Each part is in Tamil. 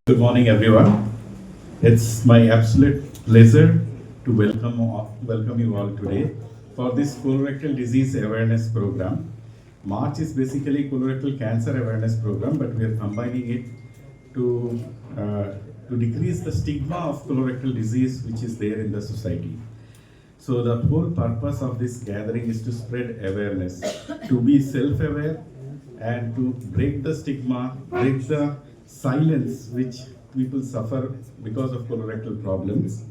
Good morning, everyone. It's my absolute pleasure to welcome you all today for this colorectal disease awareness program. March is basically colorectal cancer awareness program, but we are combining it to decrease the stigma of colorectal disease which is there in the society. So the whole purpose of this gathering is to spread awareness, to be self-aware, and to break the stigma, break the silence which people suffer because of colorectal problems,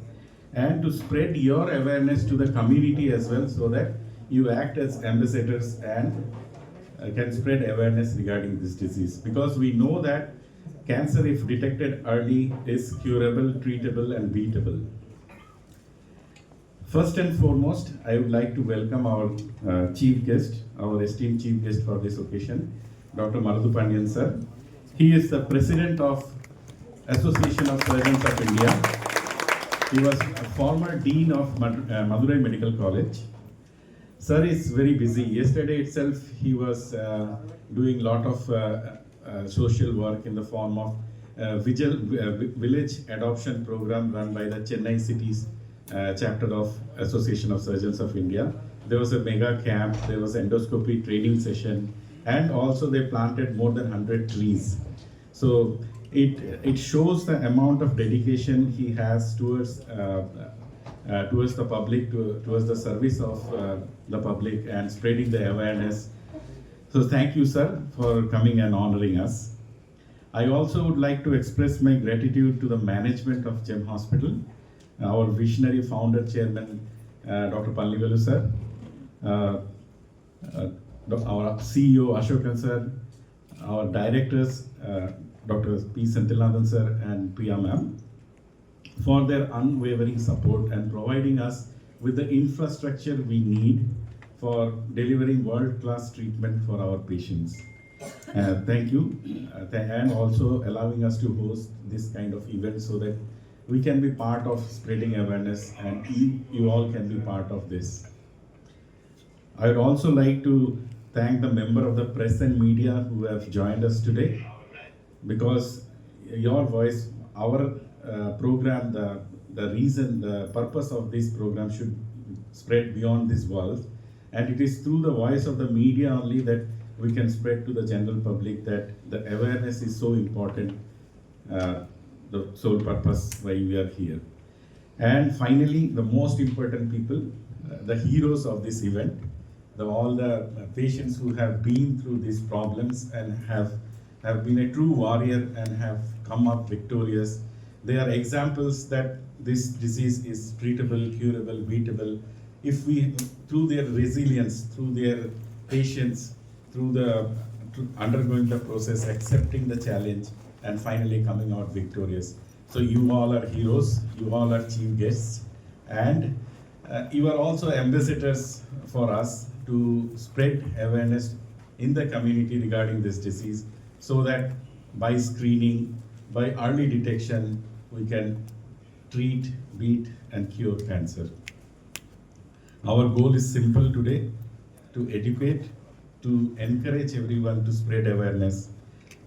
and to spread your awareness to the community as well, so that you act as ambassadors and can spread awareness regarding this disease. Because we know that cancer, if detected early, is curable, treatable, and beatable. First and foremost, I would like to welcome our chief guest, our esteemed chief guest for this occasion, Dr. Marudu Pandian sir. He is the president of Association of Surgeons of India. He was a former dean of Madurai Medical College. Sir is very busy. Yesterday itself, he was doing a lot of social work in the form of village adoption program run by the Chennai City's chapter of Association of Surgeons of India. There was a mega camp, there was endoscopy training session, and also they planted more than 100 trees. So it shows the amount of dedication he has towards the public, towards the service of the public and spreading the awareness. So thank you, sir, for coming and honoring us. I also would like to express my gratitude to the management of GEM Hospital, our visionary founder, chairman, Dr. Pallivelu sir, our CEO, Ashokan sir, our directors, Dr. P. Senthilnathan sir and Priya ma'am, for their unwavering support and providing us with the infrastructure we need for delivering world-class treatment for our patients. Thank you, and also allowing us to host this kind of event so that we can be part of spreading awareness, and you all can be part of this. I would also like to thank the member of the press and media who have joined us today, because your voice, our program, the purpose of this program should spread beyond this walls, and it is through the voice of the media only that we can spread to the general public that the awareness is so important, the sole purpose why we are here. And finally, the most important people, the heroes of this event, all the patients who have been through these problems and have been a true warrior and have come up victorious. They are examples that this disease is treatable, curable, beatable, if we, through their resilience, through their patience, through undergoing the process, accepting the challenge, and finally coming out victorious. So you all are heroes, you all are chief guests, and you are also ambassadors for us to spread awareness in the community regarding this disease, so that by screening, by early detection, we can treat, beat, and cure cancer. Our goal is simple today: to educate, to encourage everyone to spread awareness,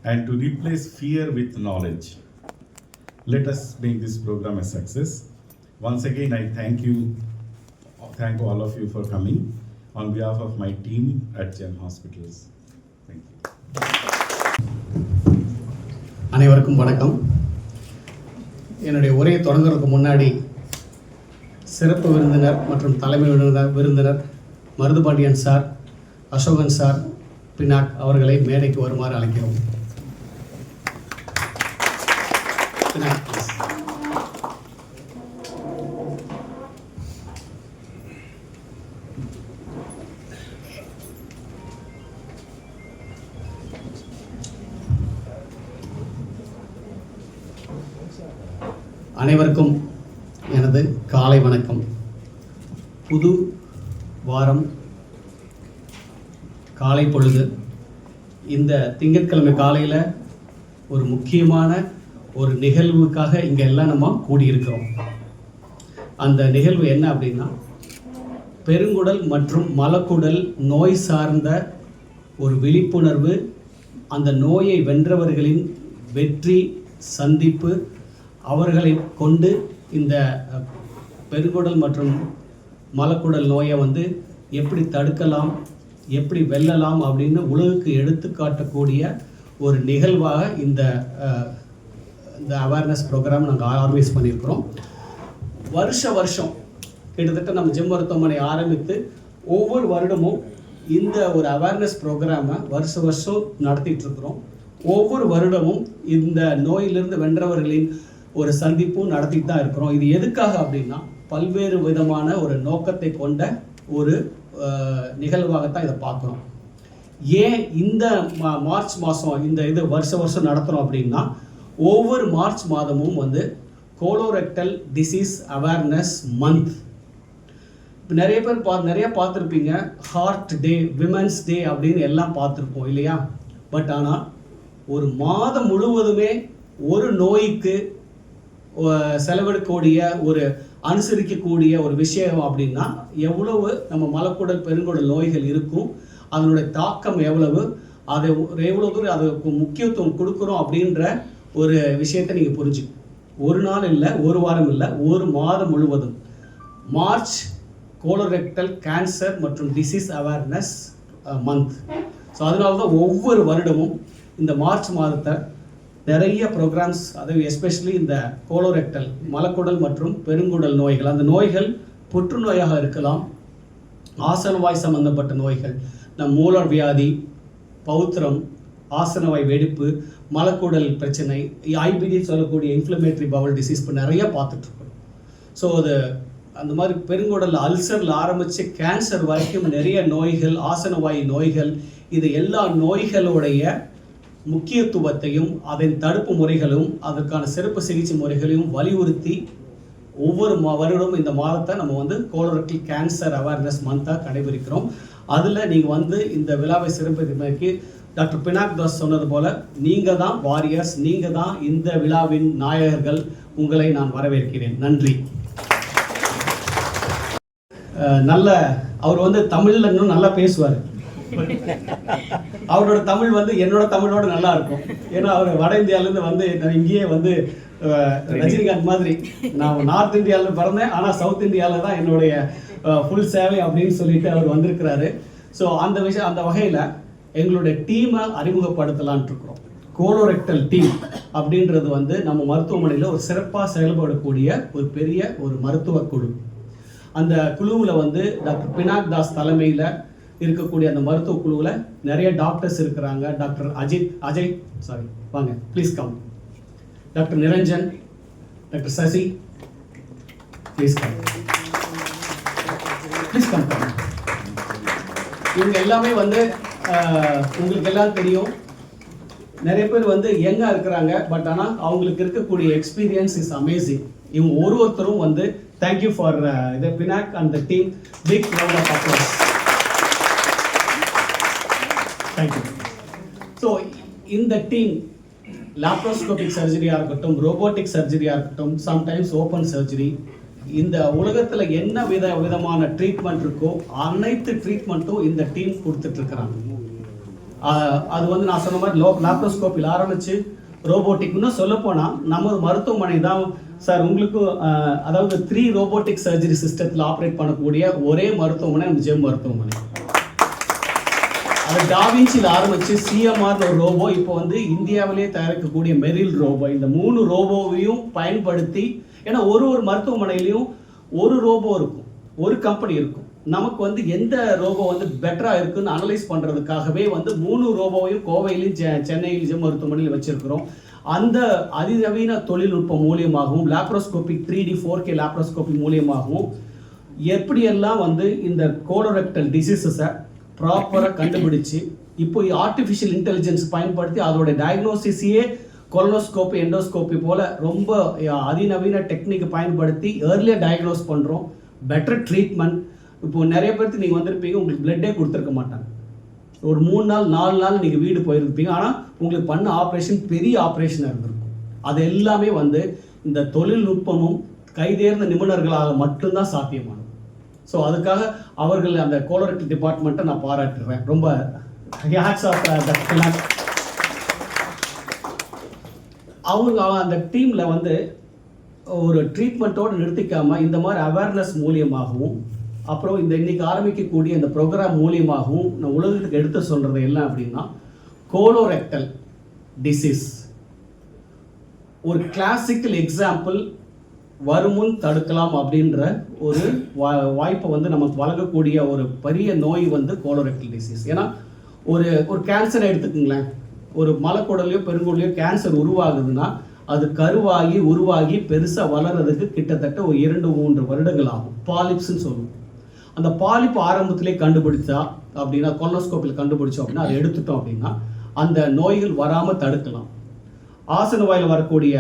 and to replace fear with knowledge. Let us make this program a success. Once again, I thank all of you for coming on behalf of my team at GEM Hospitals. Thank you. அனைவருக்கும் வணக்கம். என்னுடைய உரையை தொடங்குறதுக்கு முன்னாடி சிறப்பு விருந்தினர் மற்றும் தலைமை விருந்தினர் மருது பாண்டியன் சார், அசோகன் சார், பினாக் அவர்களை மேடைக்கு வருமாறு அழைக்கிறோம். அனைவருக்கும் எனது காலை வணக்கம். புது வாரம், காலை பொழுது. இந்த திங்கட்கிழமை காலையில் ஒரு முக்கியமான ஒரு நிகழ்வுக்காக இங்கே எல்லாம் நம்ம கூடியிருக்கிறோம். அந்த நிகழ்வு என்ன அப்படின்னா, பெருங்குடல் மற்றும் மலக்குடல் நோய் சார்ந்த ஒரு விழிப்புணர்வு, அந்த நோயை வென்றவர்களின் வெற்றி சந்திப்பு, அவர்களை கொண்டு இந்த பெருங்குடல் மற்றும் மலக்குடல் நோயை வந்து எப்படி தடுக்கலாம், எப்படி வெல்லலாம் அப்படின்னு உலகுக்கு எடுத்துக்காட்டக்கூடிய ஒரு நிகழ்வாக இந்த அவேர்னஸ் ப்ரோக்ராம் நாங்கள் ஆர்கனைஸ் பண்ணியிருக்கிறோம். வருஷம் கிட்டத்தட்ட நம்ம ஜிம் மருத்துவமனை ஆரம்பித்து ஒவ்வொரு வருடமும் இந்த ஒரு அவேர்னஸ் ப்ரோக்ராமை வருஷம் நடத்திட்டு இருக்கிறோம். ஒவ்வொரு வருடமும் இந்த நோயிலிருந்து வென்றவர்களின் ஒரு சந்திப்பும் நடத்திட்டு தான் இருக்கிறோம். இது எதுக்காக அப்படின்னா பல்வேறு விதமான ஒரு நோக்கத்தை கொண்ட ஒரு நிகழ்வாகத்தான் இதை பார்க்குறோம். ஏன் இந்த மார்ச் மாதம் இந்த இது வருஷம் நடத்துகிறோம் அப்படின்னா ஒவ்வொரு மார்ச் மாதமும் வந்து கோலோரெக்டல் டிசீஸ் அவேர்னஸ் மந்த். இப்போ நிறைய பேர் நிறைய பார்த்துருப்பீங்க, ஹார்ட் டே, விமென்ஸ் டே அப்படின்னு எல்லாம் பார்த்துருப்போம் இல்லையா? பட் ஆனால் ஒரு மாதம் முழுவதுமே ஒரு நோய்க்கு செலவெடுக்கக்கூடிய ஒரு அனுசரிக்கக்கூடிய ஒரு விஷயம் அப்படின்னா எவ்வளவு நம்ம மலக்குடல் பெருங்குடல் நோய்கள் இருக்கும், அதனுடைய தாக்கம் எவ்வளவு, அதை எவ்வளோ தூரம் அதுக்கு முக்கியத்துவம் கொடுக்குறோம் அப்படின்ற ஒரு விஷயத்தை நீங்கள் புரிஞ்சுக்கணும். ஒரு நாள் இல்லை, ஒரு வாரம் இல்லை, ஒரு மாதம் முழுவதும் மார்ச் கோலோரெக்டல் கேன்சர் மற்றும் டிசீஸ் அவேர்னஸ் மந்த். ஸோ அதனால தான் ஒவ்வொரு வருடமும் இந்த மார்ச் மாதத்தை நிறைய ப்ரோக்ராம்ஸ், அது எஸ்பெஷலி இந்த கோலோரெக்டல் மலக்குடல் மற்றும் பெருங்குடல் நோய்கள், அந்த நோய்கள் புற்றுநோயாக இருக்கலாம், ஆசனவாய் சம்பந்தப்பட்ட நோய்கள், மூல வியாதி, பௌத்திரம், ஆசனவாய் வெடிப்பு, மலக்குடல் பிரச்சனை, ஐபிடி சொல்லக்கூடிய இன்ஃப்ளமேட்டரி பவல் டிசீஸ் இப்போ நிறைய பார்த்துட்ருக்கோம். ஸோ அது அந்த மாதிரி பெருங்குடல் அல்சரில் ஆரம்பித்து கேன்சர் வரைக்கும் நிறைய நோய்கள், ஆசனவாய் நோய்கள், இது எல்லா நோய்களுடைய முக்கியத்துவத்தையும் அதன் தடுப்பு முறைகளும் அதற்கான சிறப்பு சிகிச்சை முறைகளையும் வலியுறுத்தி ஒவ்வொரு வருடமும் இந்த மாதத்தை நம்ம வந்து கோலோரெக்டல் கேன்சர் அவேர்னஸ் மந்தாக கடைபிடிக்கிறோம். அதில் நீங்கள் வந்து இந்த விழாவை சிறப்பிற்கு டாக்டர் பினாக் தாஸ் சொன்னது போல் நீங்கள் தான் வாரியர்ஸ், நீங்கள் தான் இந்த விழாவின் நாயகர்கள். உங்களை நான் வரவேற்கிறேன். நன்றி. அவர் வந்து தமிழில் இன்னும் நல்லா பேசுவார். அவரோட தமிழ் வந்து என்னோட தமிழோட நல்லா இருக்கும். ஏன்னா அவர் வட இந்தியாவிலேருந்து வந்து இங்கேயே வந்து ரஜினிகாந்த் மாதிரி நான் நார்த் இந்தியாவில் பிறந்தேன், ஆனால் சவுத் இந்தியாவில் தான் என்னுடைய ஃபுல் சேவை அப்படின்னு சொல்லிட்டு அவர் வந்திருக்கிறாரு. ஸோ அந்த வகையில் எங்களுடைய டீமை அறிமுகப்படுத்தலான் இருக்கிறோம். கோலோரெக்டல் டீம் அப்படின்றது வந்து நம்ம மருத்துவமனையில் ஒரு சிறப்பாக செயல்படக்கூடிய ஒரு பெரிய ஒரு மருத்துவ குழு. அந்த குழுவில் வந்து டாக்டர் பினாக் தாஸ் தலைமையில் இருக்கக்கூடிய அந்த மருத்துவ குழுவில் நிறைய டாக்டர்ஸ் இருக்கிறாங்க. டாக்டர் அஜய் வாங்க please come. Doctor Niranjan, doctor Sasi please come. இவங்க எல்லாமே வந்து உங்களுக்கு எல்லாம் தெரியும், நிறைய பேர் வந்து யங்காக இருக்கிறாங்க. பட் ஆனால் அவங்களுக்கு இருக்கக்கூடிய எக்ஸ்பீரியன்ஸ் இஸ் அமேசிங். இவங்க ஒருத்தரும் வந்து thank you for the Pinak and the team. Big round of applause. Thank you. So இந்த டீம் லாப்ரோஸ்கோபிக் சர்ஜரியாக இருக்கட்டும், ரோபோட்டிக் சர்ஜரியாக இருக்கட்டும், சம்டைம்ஸ் ஓப்பன் சர்ஜரி, இந்த உலகத்தில் என்ன விதமான ட்ரீட்மெண்ட் இருக்கோ அனைத்து ட்ரீட்மெண்ட்டும் இந்த டீம் கொடுத்துட்ருக்குறாங்க. அது வந்து நான் சொன்ன மாதிரி லாப்ரோஸ்கோப்பில் ஆரம்பித்து ரோபோட்டிக்னு சொல்லப்போனால் நம்ம மருத்துவமனை தான் சார் உங்களுக்கு அதாவது 3 ரோபோட்டிக் சர்ஜரி சிஸ்டத்தில் ஆப்ரேட் பண்ணக்கூடிய ஒரே மருத்துவமனை நம்ம ஜெம் மருத்துவமனை. அது டாவின்சியில் ஆரம்பித்து சிஎம்ஆர்னு ஒரு ரோபோ, இப்போ வந்து இந்தியாவிலே தயாரிக்கக்கூடிய மெரில் ரோபோ, இந்த 3 ரோபோவையும் பயன்படுத்தி, ஏன்னா ஒரு மருத்துவமனையிலையும் ஒரு ரோபோ இருக்கும், ஒரு கம்பெனி இருக்கும். நமக்கு வந்து எந்த ரோபோ வந்து பெட்டராக இருக்குன்னு அனலைஸ் பண்ணுறதுக்காகவே வந்து 3 ரோபோவையும் கோவையிலையும் சென்னையில் ஜெம் மருத்துவமனையில் வச்சுருக்கிறோம். அந்த அதிநவீன தொழில்நுட்பம் மூலியமாகவும் லாப்ரோஸ்கோபிக் 3D 4K லாப்ரோஸ்கோபி மூலியமாகவும் எப்படியெல்லாம் வந்து இந்த கோலோரெக்டல் டிசீசஸை ப்ராப்பராக கண்டுபிடிச்சு இப்போ ஆர்டிஃபிஷியல் இன்டெலிஜென்ஸ் பயன்படுத்தி அதோட டயக்னோசிஸையே கொலனோஸ்கோபி, எண்டோஸ்கோபி போல் ரொம்ப அதிநவீன டெக்னிக்கை பயன்படுத்தி ஏர்லியாக டயக்னோஸ் பண்ணுறோம். Better treatment. இப்போது நிறைய பேருக்கு நீங்கள் வந்திருப்பீங்க, உங்களுக்கு பிளட்டே கொடுத்துருக்க மாட்டாங்க. ஒரு 3 நாள் 4 நாள் நீங்கள் வீடு போயிருப்பீங்க, ஆனால் உங்களுக்கு பண்ண ஆப்ரேஷன் பெரிய ஆப்ரேஷனாக இருந்திருக்கும். அது எல்லாமே வந்து இந்த தொழில்நுட்பமும் கைதேர்ந்த நிபுணர்களாக மட்டும்தான் சாத்தியமானது. ஸோ அதுக்காக அவர்கள் அந்த கோலோரெக்டல் டிபார்ட்மெண்ட்டை நான் பாராட்டுறேன். ரொம்ப ஹேட்ஸ் ஆஃப். அவங்க அந்த டீமில் வந்து ஒரு ட்ரீட்மெண்ட்டோடு நிறுத்திக்காமல் இந்த மாதிரி அவேர்னஸ் மூலியமாகவும் அப்புறம் இந்த இன்னைக்கு ஆரம்பிக்கக்கூடிய இந்த ப்ரோக்ராம் மூலியமாகவும் நான் உலகத்துக்கு எடுத்து சொல்கிறது என்ன அப்படின்னா கோலோரெக்டல் டிசீஸ் ஒரு கிளாசிக்கல் எக்ஸாம்பிள் வருமுன் தடுக்கலாம் அப்படின்ற ஒரு வாய்ப்பை வந்து நமக்கு வழங்கக்கூடிய ஒரு பெரிய நோய் வந்து கோலோரெக்டல் டிசீஸ். ஏன்னா ஒரு கேன்சரை எடுத்துக்கோங்களேன், ஒரு மலைக்குடலையோ பெருங்குடலையோ கேன்சர் உருவாகுதுன்னா அது கருவாகி உருவாகி பெருசாக வளர்கிறதுக்கு கிட்டத்தட்ட ஒரு 2-3 வருடங்கள் ஆகும். பாலிப்ஸ்ன்னு சொல்லுவோம். அந்த பாலிப் ஆரம்பத்திலே கண்டுபிடிச்சா அப்படின்னா கொலோனோஸ்கோப்பில் கண்டுபிடிச்சோம் அப்படின்னா அதை எடுத்துட்டோம் அப்படின்னா அந்த நோய்கள் வராமல் தடுக்கலாம். ஆசன வாயில் வரக்கூடிய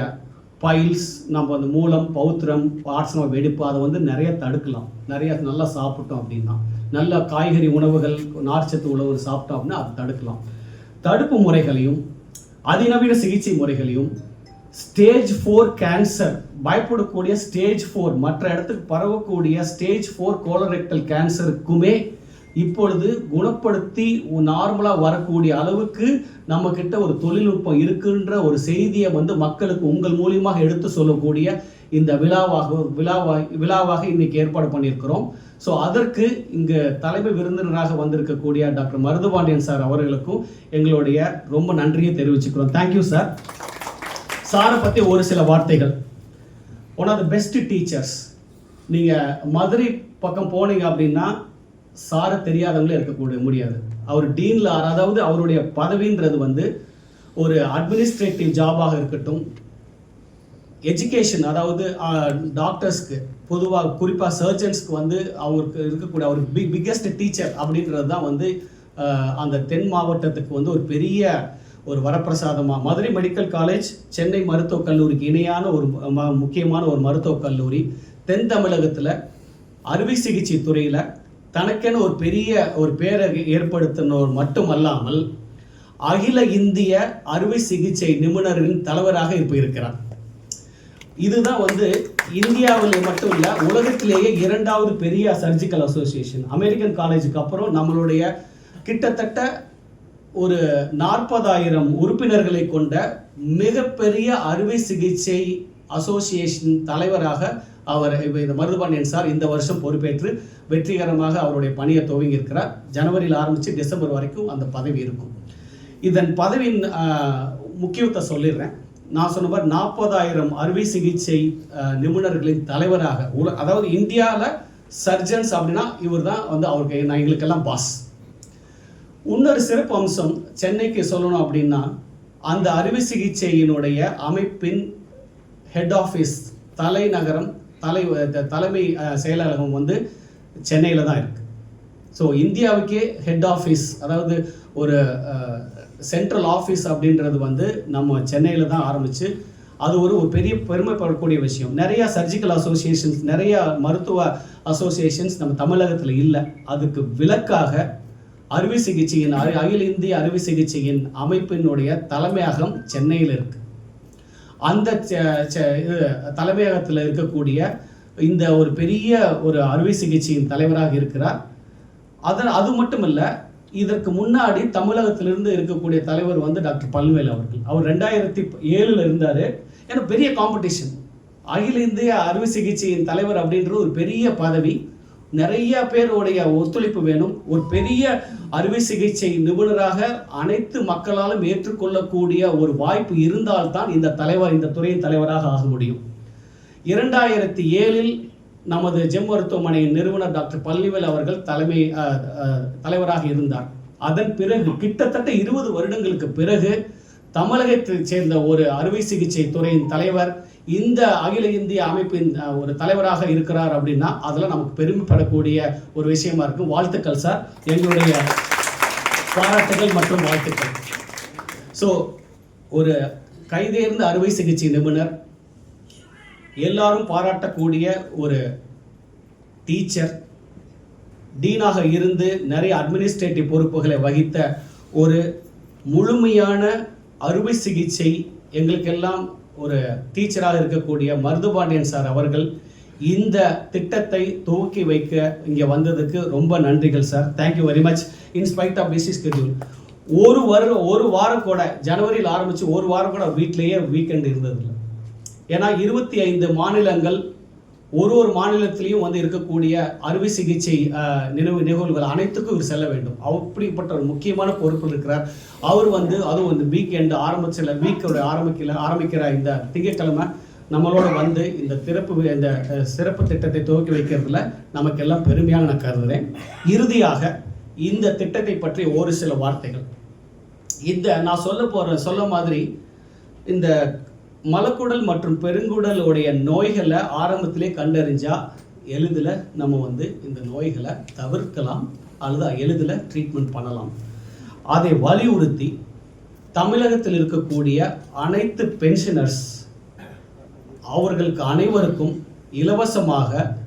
பைல்ஸ், நம்ம அந்த மூலம் பௌத்திரம் ஆசன வெடிப்பு அதை வந்து நிறைய தடுக்கலாம். நிறைய நல்லா சாப்பிட்டோம் அப்படின்னா, நல்ல காய்கறி உணவுகள் நார்ச்சத்து உணவு சாப்பிட்டோம் அப்படின்னா அதை தடுக்கலாம். தடுப்பு முறைகளையும் அதிநவீன சிகிச்சை முறைகளையும் ஸ்டேஜ் 4 கேன்சர், பயப்படக்கூடிய ஸ்டேஜ் 4 மற்ற இடத்துக்கு பரவக்கூடிய ஸ்டேஜ் 4 கோலோரெக்டல் கேன்சருக்குமே இப்பொழுது குணப்படுத்தி நார்மலாக வரக்கூடிய அளவுக்கு நம்ம கிட்ட ஒரு தொழில்நுட்பம் இருக்குன்ற ஒரு செய்தியை வந்து மக்களுக்கு உங்கள் மூலியமாக எடுத்து சொல்லக்கூடிய இந்த விழாவாக இன்னைக்கு ஏற்பாடு பண்ணியிருக்கிறோம். ஸோ அதற்கு இங்கே தலைமை விருந்தினராக வந்திருக்கக்கூடிய டாக்டர் மருதுபாண்டியன் சார் அவர்களுக்கும் எங்களுடைய ரொம்ப நன்றியை தெரிவிச்சுக்கிறோம். Thank you sir. சாரை பற்றி ஒரு சில வார்த்தைகள். One of the best teachers. நீங்கள் மதுரை பக்கம் போனீங்க அப்படின்னா சாரை தெரியாதவங்களே இருக்கக்கூடிய முடியாது. அவர் டீனில், அதாவது அவருடைய பதவின்றது வந்து ஒரு அட்மினிஸ்ட்ரேட்டிவ் ஜாபாக இருக்கட்டும், எஜுகேஷன், அதாவது டாக்டர்ஸ்க்கு பொதுவாக குறிப்பாக சர்ஜன்ஸ்க்கு வந்து அவருக்கு இருக்கக்கூடிய அவர் பிக்கெஸ்ட் டீச்சர் அப்படின்றது தான் வந்து அந்த தென் மாவட்டத்துக்கு வந்து ஒரு பெரிய ஒரு வரப்பிரசாதமாக. மதுரை மெடிக்கல் காலேஜ் சென்னை மருத்துவக் கல்லூரிக்கு இணையான ஒரு முக்கியமான ஒரு மருத்துவக் கல்லூரி. தென் தமிழகத்தில் அறுவை சிகிச்சை துறையில் தனக்கென ஒரு பெரிய ஒரு பேரை ஏற்படுத்தினோர் மட்டுமல்லாமல் அகில இந்திய அறுவை சிகிச்சை நிபுணர்களின் தலைவராக இப்போ இருக்கிறார். இதுதான் வந்து இந்தியாவில் மட்டும் இல்லை, உலகத்திலேயே 2வது பெரிய சர்ஜிக்கல் அசோசியேஷன். அமெரிக்கன் காலேஜுக்கு அப்புறம் நம்மளுடைய கிட்டத்தட்ட ஒரு 40,000 உறுப்பினர்களை கொண்ட மிகப்பெரிய அறுவை சிகிச்சை அசோசியேஷன் தலைவராக அவர் இந்த மருதுபாண்டியன் சார் இந்த வருஷம் பொறுப்பேற்று வெற்றிகரமாக அவருடைய பணியை துவங்கி இருக்கிறார். ஜனவரியில் ஆரம்பித்து டிசம்பர் வரைக்கும் அந்த பதவி இருக்கும். இதன் பதவியின் முக்கியத்தை சொல்லிடுறேன். நான் சொன்ன மாதிரி 40,000 அறுவை சிகிச்சை நிபுணர்களின் தலைவராக, அதாவது இந்தியாவில் சர்ஜன்ஸ் அப்படின்னா இவர் தான் வந்து அவருக்கு எங்களுக்கெல்லாம் பாஸ். இன்னொரு சிறப்பு அம்சம் சென்னைக்கு சொல்லணும் அப்படின்னா அந்த அறுவை சிகிச்சையினுடைய அமைப்பின் ஹெட் ஆஃபீஸ், தலைநகரம், தலைமை செயலகம் வந்து சென்னையில் தான் இருக்குது. ஸோ இந்தியாவுக்கே ஹெட் ஆஃபீஸ், அதாவது ஒரு சென்ட்ரல் ஆஃபீஸ் அப்படின்றது வந்து நம்ம சென்னையில் தான் ஆரம்பித்து அது ஒரு பெரிய பெருமைப்படக்கூடிய விஷயம். நிறையா சர்ஜிக்கல் அசோசியேஷன்ஸ், நிறையா மருத்துவ அசோசியேஷன்ஸ் நம்ம தமிழகத்தில் இல்லை. அதுக்கு விலக்காக அறுவை சிகிச்சையின் அகில இந்திய அறுவை சிகிச்சையின் அமைப்பினுடைய தலைமையகம் சென்னையில் இருக்குது. அந்த தலைமையகத்தில் இருக்கக்கூடிய இந்த ஒரு பெரிய ஒரு அறுவை சிகிச்சையின் தலைவராக இருக்கிறார். அது மட்டும் இல்லை, இதற்கு முன்னாடி தமிழகத்திலிருந்து இருக்கக்கூடிய தலைவர் வந்து டாக்டர் பழனிவேல் அவர்கள். அவர் 2007 இருந்தார். ஏன்னா பெரிய காம்படிஷன், அகில இந்திய அறுவை சிகிச்சையின் தலைவர் அப்படின்ற ஒரு பெரிய பதவி, நிறைய பேருடைய ஒத்துழைப்பு வேணும். ஒரு பெரிய அறுவை சிகிச்சை நிபுணராக அனைத்து மக்களாலும் ஏற்றுக்கொள்ளக்கூடிய ஒரு வாய்ப்பு இருந்தால்தான் இந்த துறையின் தலைவராக ஆக முடியும். 2007 நமது ஜெம் மருத்துவமனையின் நிறுவனர் டாக்டர் பழனிவேல் அவர்கள் தலைவராக இருந்தார். அதன் பிறகு கிட்டத்தட்ட 20 வருடங்களுக்கு பிறகு தமிழகத்தைச் சேர்ந்த ஒரு அறுவை சிகிச்சை துறையின் தலைவர் இந்த அகில இந்திய அமைப்பின் ஒரு தலைவராக இருக்கிறார் அப்படின்னா அதெல்லாம் நமக்கு பெருமைப்படக்கூடிய ஒரு விஷயமா இருக்கும். வாழ்த்துக்கள் சார், எங்களுடைய பாராட்டுகள் மற்றும் வாழ்த்துக்கள். ஸோ ஒரு கைதேர்ந்த அறுவை சிகிச்சை நிபுணர், எல்லாரும் பாராட்டக்கூடிய ஒரு டீச்சர், டீனாக இருந்து நிறைய அட்மினிஸ்ட்ரேட்டிவ் பொறுப்புகளை வகித்த ஒரு முழுமையான அறுவை சிகிச்சை எங்களுக்கெல்லாம் ஒரு டீச்சராக இருக்கக்கூடிய மருதுபாண்டியன் சார் அவர்கள் இந்த திட்டத்தை துவக்கி வைக்க இங்கே வந்ததுக்கு ரொம்ப நன்றிகள் sir. Thank you very much. In spite of busy schedule ஒரு வாரம் கூட ஜனவரியில் ஆரம்பித்து ஒரு வாரம் கூட வீட்டிலேயே வீக்கெண்ட் இருந்ததில்லை. ஏன்னா 25 மாநிலங்கள் ஒரு மாநிலத்திலையும் வந்து இருக்கக்கூடிய அறுவை சிகிச்சை நிகழ்வுகள் அனைத்துக்கும் இவர் செல்ல வேண்டும். அப்படிப்பட்ட ஒரு முக்கியமான பொறுப்பில் இருக்கிறார். அவர் வந்து அதுவும் இந்த வீக்கெண்டு வீக்கோட ஆரம்பிக்கிற இந்த திங்கட்கிழமை நம்மளோட வந்து இந்த சிறப்பு திட்டத்தை துவக்கி வைக்கிறதுல நமக்கெல்லாம் பெருமையாக நான் கருதுகிறேன். இறுதியாக இந்த திட்டத்தை பற்றி ஒரு சில வார்த்தைகள். நான் சொல்ல மாதிரி இந்த மலக்குடல் மற்றும் பெருங்குடலுடைய நோய்களை ஆரம்பத்திலே கண்டறிஞ்சா எளிதில் நம்ம வந்து இந்த நோய்களை தவிர்க்கலாம் அல்லது எளிதில் ட்ரீட்மெண்ட் பண்ணலாம். அதை வலியுறுத்தி தமிழகத்தில் இருக்கக்கூடிய அனைத்து பென்ஷனர்ஸ் அவர்களுக்கு அனைவருக்கும் இலவசமாக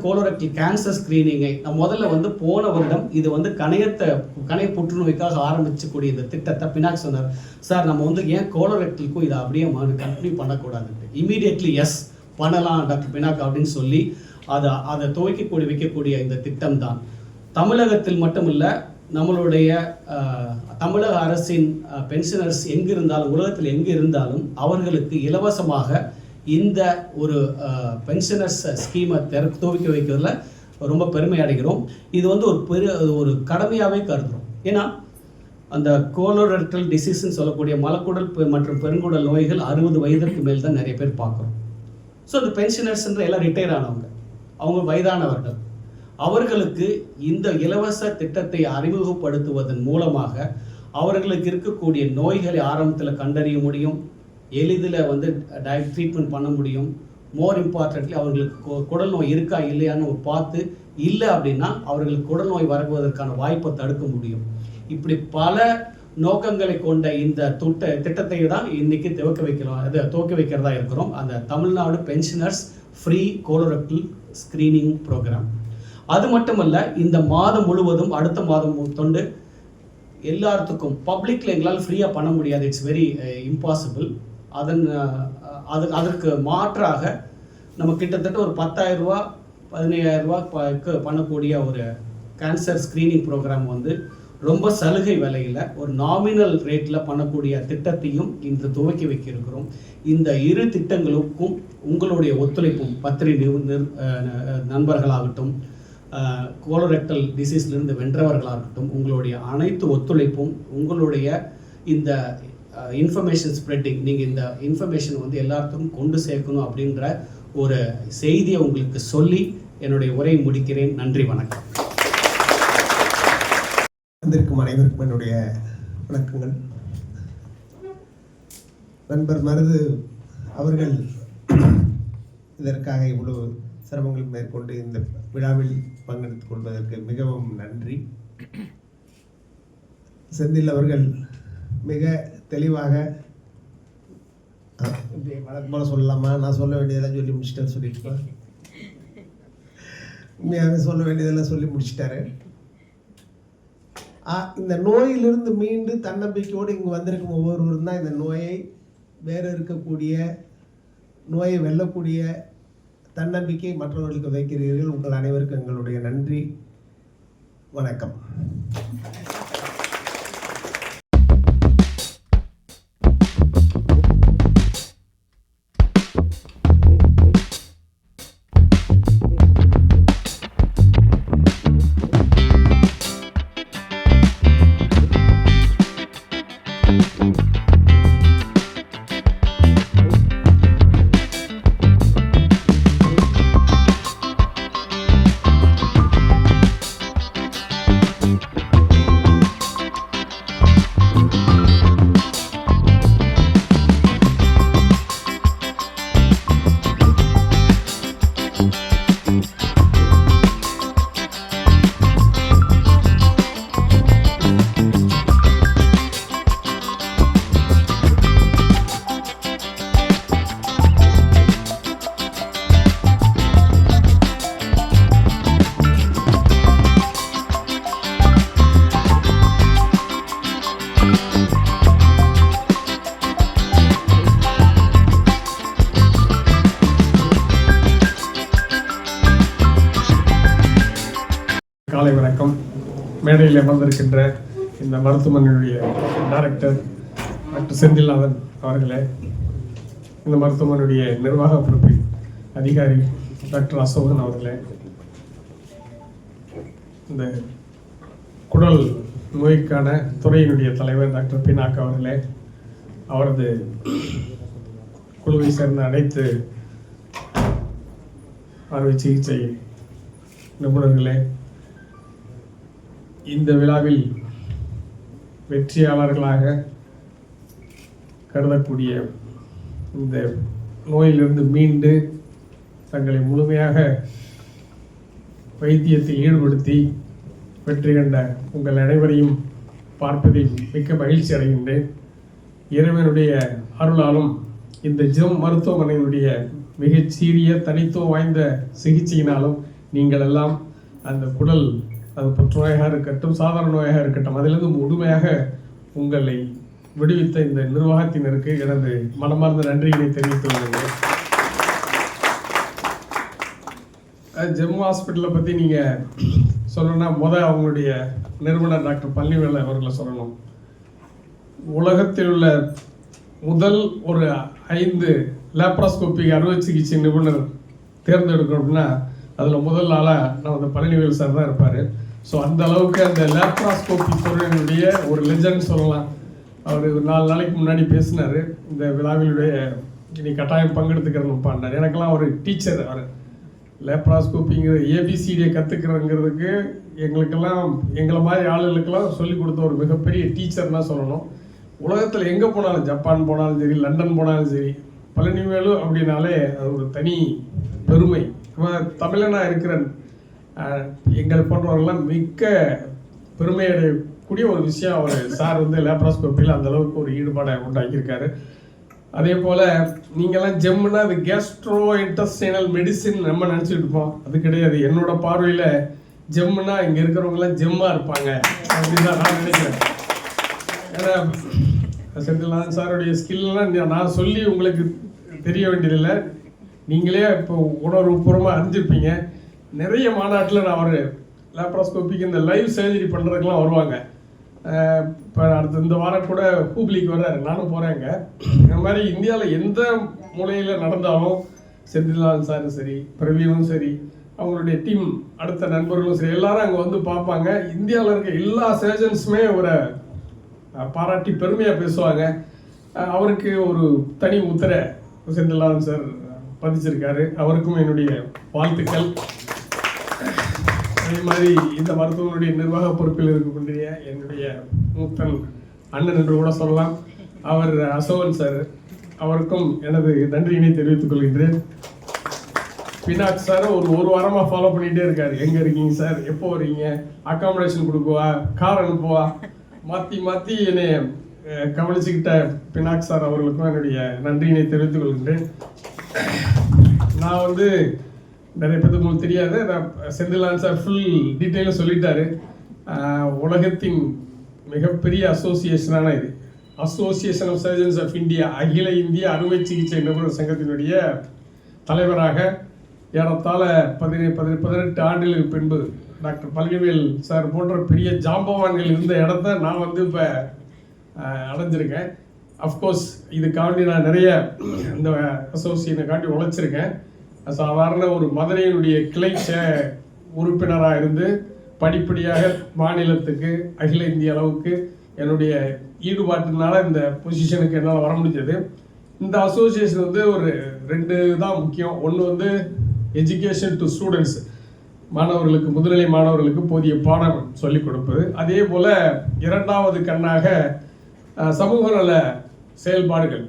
கோலோரெக்டல் கேன்சர் ஸ்கிரீனிங்கை நான் முதல்ல வந்து போன வருடம் இது வந்து கணைய புற்றுநோய்க்காக ஆரம்பிச்சக்கூடிய இந்த திட்டத்தை பினாக் சொன்னார். சார் நம்ம வந்து ஏன் கோலோரெக்டலுக்கும் இதை அப்படியே கண்டினியூ பண்ணக்கூடாதுன்ட்டு இமீடியட்லி எஸ் பண்ணலாம் டாக்டர் பினாக் அப்படின்னு சொல்லி அதை வைக்கக்கூடிய இந்த திட்டம் தான் தமிழகத்தில் மட்டுமில்ல நம்மளுடைய தமிழக அரசின் பென்ஷனர்ஸ் எங்கிருந்தாலும் உலகத்தில் எங்கே இருந்தாலும் அவர்களுக்கு இலவசமாக இந்த ஒரு பென்ஷனர்ஸ் ஸ்கீமை துவக்கி வைக்கிறதுல ரொம்ப பெருமை அடைகிறோம். இது வந்து ஒரு கடமையாகவே கருதுகிறோம். ஏன்னா அந்த கோலோரெக்டல் டிசீஸ்ன்னு சொல்லக்கூடிய மலக்குடல் மற்றும் பெருங்குடல் நோய்கள் 60 வயதிற்கு மேல் தான் நிறைய பேர் பார்க்குறோம். ஸோ அந்த பென்ஷனர்ஸ்ன்ற எல்லாம் ரிட்டையர் ஆனவங்க, அவங்க வயதானவர்கள், அவர்களுக்கு இந்த இலவச திட்டத்தை அறிமுகப்படுத்துவதன் மூலமாக அவர்களுக்கு இருக்கக்கூடிய நோய்களை ஆரம்பத்தில் கண்டறிய முடியும், எளிதில் வந்து ட்ரீட்மெண்ட் பண்ண முடியும். மோர் இம்பார்ட்டன்ட்லி அவர்களுக்கு குடல் நோய் இருக்கா இல்லையான்னு பார்த்து இல்லை அப்படின்னா அவர்களுக்கு குடல் நோய் வருவதற்கான வாய்ப்பை தடுக்க முடியும். இப்படி பல நோக்கங்களை கொண்ட இந்த திட்டத்தை தான் இன்னைக்கு துவக்கி வைக்கிறதா இருக்கிறோம். அந்த Tamil Nadu pensioners free colorectal screening programme. அது மட்டுமல்ல, இந்த மாதம் முழுவதும் அடுத்த மாதம் தொண்டு எல்லாத்துக்கும் பப்ளிக்கில் எங்களால் ஃப்ரீயாக பண்ண முடியாது, இட்ஸ் வெரி இம்பாசிபிள். அதற்கு மாற்றாக நம்ம கிட்டத்தட்ட ஒரு 10,000 ரூபா 15,000 ரூபாய்க்கு பண்ணக்கூடிய ஒரு கேன்சர் ஸ்க்ரீனிங் ப்ரோக்ராம் வந்து ரொம்ப சலுகை விலையில் ஒரு நாமினல் ரேட்டில் பண்ணக்கூடிய திட்டத்தையும் இன்று துவக்கி வைக்கிருக்கிறோம். இந்த இரு திட்டங்களுக்கும் உங்களுடைய ஒத்துழைப்பும் பத்திரிகை நண்பர்களாகட்டும், கோலோரெக்டல் டிசீஸ்லேருந்து வென்றவர்களாகட்டும், உங்களுடைய அனைத்து ஒத்துழைப்பும், உங்களுடைய இந்த இன்ஃபர்மேஷன் ஸ்ப்ரெட்டிங், நீங்கள் இந்த இன்ஃபர்மேஷன் வந்து எல்லாத்துக்கும் கொண்டு சேர்க்கணும் அப்படின்ற ஒரு செய்தியை உங்களுக்கு சொல்லி என்னுடைய உரையை முடிக்கிறேன். நன்றி, வணக்கம். வந்திருக்கும் அனைவருக்கும் என்னுடைய வணக்கங்கள். நண்பர் மருது அவர்கள் இதற்காக இவ்வளவு சிரமங்கள் மேற்கொண்டு இந்த விழாவில் பங்கெடுத்துக் கொள்வதற்கு மிகவும் நன்றி. செந்தில் அவர்கள் மிக தெளிவாக வழக்கம் போல சொல்லலாமா, நான் சொல்ல வேண்டியதெல்லாம் சொல்லி முடிச்சிட்டாரு, சொல்லிட்டு உண்மையாகவே சொல்ல வேண்டியதெல்லாம் சொல்லி முடிச்சிட்டாரு. இந்த நோயிலிருந்து மீண்டு தன்னம்பிக்கையோடு இங்கு வந்திருக்கும் ஒவ்வொருவரும் தான் இந்த நோயை நோயை வெல்லக்கூடிய தன்னம்பிக்கை மற்றவர்களுக்கு வைக்கிறீர்கள். உங்கள் அனைவருக்கும் எங்களுடைய நன்றி, வணக்கம். காலை வணக்கம். மேடையில் அமர்ந்திருக்கின்ற இந்த மருத்துவமனையுடைய டைரக்டர் டாக்டர் செந்தில்நாதன் அவர்களே, இந்த மருத்துவமனையுடைய நிர்வாக பொறுப்பில் அதிகாரி டாக்டர் அசோகன் அவர்களே, இந்த குடல் நோய்க்கான துறையினுடைய தலைவர் டாக்டர் பினாக் அவர்களே, அவரது குழுவை சேர்ந்த அனைத்து அறுவை சிகிச்சை நிபுணர்களே, இந்த விழாவில் வெற்றியாளர்களாக கருதக்கூடிய இந்த நோயிலிருந்து மீண்டு தங்களை முழுமையாக வைத்தியத்தில் ஈடுபடுத்தி வெற்றி கண்ட உங்கள் அனைவரையும் பார்ப்பதில் மிக்க மகிழ்ச்சி அடைகின்றேன். இறைவனுடைய அருளாலும் இந்த ஜெம் மருத்துவமனையினுடைய மிகச்சீரிய தனித்துவம் வாய்ந்த சிகிச்சையினாலும் நீங்கள் எல்லாம் அந்த குடல், அது புற்றுநோயாக இருக்கட்டும் சாதாரண நோயாக இருக்கட்டும், அதிலிருந்து முழுமையாக உங்களை விடுவித்த இந்த நிர்வாகத்தினருக்கு எனது மனமார்ந்த நன்றிகளை தெரிவித்துக் கொள்கிறேன். ஜெம் ஹாஸ்பிட்டலை பற்றி நீங்கள் சொல்லணும்னா அவங்களுடைய நிறுவனர் டாக்டர் பழனிவேல் அவர்களை சொல்லணும். உலகத்தில் உள்ள முதல் ஒரு 5 லேப்ராஸ்கோபிக் அறுவை சிகிச்சை நிபுணர் தேர்ந்தெடுக்கணும்னா அதில் முதல் ஆளாக நம்ம பழனிவேல் சார் தான் இருப்பார். ஸோ அந்த அளவுக்கு அந்த லேப்ராஸ்கோபி துறையினுடைய ஒரு லெஜண்ட் சொல்லலாம். அவர் 4 நாளைக்கு முன்னாடி பேசினார், இந்த விழாவினுடைய நீ கட்டாயம் பங்கெடுத்துக்கிறன்னு பாடினார். எனக்கெல்லாம் ஒரு டீச்சர், அவர் லேப்ராஸ்கோப்பிங்கிற ஏபிசிடியை கற்றுக்கிறங்கிறதுக்கு எங்களை மாதிரி ஆளுகளுக்கெல்லாம் சொல்லிக் கொடுத்த ஒரு மிகப்பெரிய டீச்சர்னால் சொல்லணும். உலகத்தில் எங்கே போனாலும், ஜப்பான் போனாலும் சரி, லண்டன் போனாலும் சரி, பழனிவேலு அப்படின்னாலே அது ஒரு தனி பெருமை. தமிழனாக இருக்கிற எங்கள் போன்றவர்கள்லாம் மிக்க பெருமை அடையக்கூடிய ஒரு விஷயம். அவர் சார் லேப்ராஸ்கோப்பியில் அந்த அளவுக்கு ஒரு ஈடுபாடை உண்டாக்கியிருக்காரு. அதே போல் நீங்கள்லாம் ஜெம்முன்னா அது கேஸ்ட்ரோ இன்டெஸ்டைனல் மெடிசின் நம்ம நினச்சிட்டு இருப்போம். அது கிடையாது. என்னோட பார்வையில் ஜெம்முன்னா இங்கே இருக்கிறவங்களாம் ஜெம்மாக இருப்பாங்க அப்படின்னு தான் நான் நினைக்கிறேன். ஏன்னா செந்தில்நாதன் சாருடைய ஸ்கில்லாம் நான் சொல்லி உங்களுக்கு தெரிய வேண்டியதில்லை, நீங்களே இப்போ உணர்வுபூர்வமாக அறிஞ்சிருப்பீங்க. நிறைய மாநாட்டில் நான் ஒரு லேப்ராஸ்கோப்பிக்கு இந்த லைவ் சர்ஜரி பண்ணுறதுக்கெலாம் வருவாங்க. இப்போ அடுத்த இந்த வாரம் கூட ஹூப்ளிக்கு வர்றாரு, நானும் போகிறேங்க. இந்த மாதிரி இந்தியாவில் எந்த மூலையில் நடந்தாலும் செந்தில்நாதன் சாரும் சரி, பிரவீனும் சரி, அவங்களுடைய டீம் அடுத்த நண்பர்களும் சரி, எல்லாரும் அங்கே வந்து பார்ப்பாங்க. இந்தியாவில் இருக்க எல்லா சர்ஜன்ஸுமே ஒரு பாராட்டி பெருமையாக பேசுவாங்க. அவருக்கு ஒரு தனி முத்திரை செந்தில்நாதன் சார் பதிச்சிருக்காரு. அவருக்கும் என்னுடைய வாழ்த்துக்கள். அதே மாதிரி இந்த மருத்துவனுடைய நிர்வாக பொறுப்பில் இருக்கக்கூடிய என்னுடைய மூத்தன் அண்ணன் என்று கூட சொல்லலாம், அவர் அசோகன் சார், அவருக்கும் எனது நன்றியினை தெரிவித்துக் கொள்கின்றேன். பினாக் சார் ஒரு வாரமாக ஃபாலோ பண்ணிகிட்டே இருக்காரு. எங்கே இருக்கீங்க சார், எப்போ வரீங்க, அக்காமடேஷன் கொடுக்குவா, கார் அனுப்புவா, மாற்றி என்னை கவனிச்சுக்கிட்ட பினாக் சார் அவர்களுக்கும் என்னுடைய நன்றியினை தெரிவித்துக் கொள்கின்றேன். நான் நிறைய பேருக்கு உங்களுக்கு தெரியாது, நான் செந்தில்நாதன் சார் ஃபுல் டீட்டெயிலும் சொல்லிட்டாரு. உலகத்தின் மிகப்பெரிய அசோசியேஷனான இது association of surgeons of India, அகில இந்திய அறுவை சிகிச்சை நிபுணர் சங்கத்தினுடைய தலைவராக ஏறத்தாழ 18 ஆண்டுகளுக்கு பின்பு டாக்டர் பழனிவேல் சார் போன்ற பெரிய ஜாம்பவான்கள் இருந்த இடத்த நான் இப்போ அடைஞ்சிருக்கேன். அஃப்கோர்ஸ் இதுக்காண்டி நான் நிறைய இந்த அசோசியேஷனுக்காண்டி உழைச்சிருக்கேன். சாதாரண ஒரு மதுரையினுடைய கிளை உறுப்பினராக இருந்து படிப்படியாக மாநிலத்துக்கு அகில இந்திய அளவுக்கு என்னுடைய ஈடுபாட்டினால இந்த பொசிஷனுக்கு என்னால் வர முடிஞ்சது. இந்த அசோசியேஷன் ஒரு 2 தான் முக்கியம். ஒன்று எஜுகேஷன் டு ஸ்டூடெண்ட்ஸ், மாணவர்களுக்கு, முதுநிலை மாணவர்களுக்கு போதிய பாடம் சொல்லிக் கொடுப்பது. அதே போல் 2வது கண்ணாக சமூக நல செயல்பாடுகள்,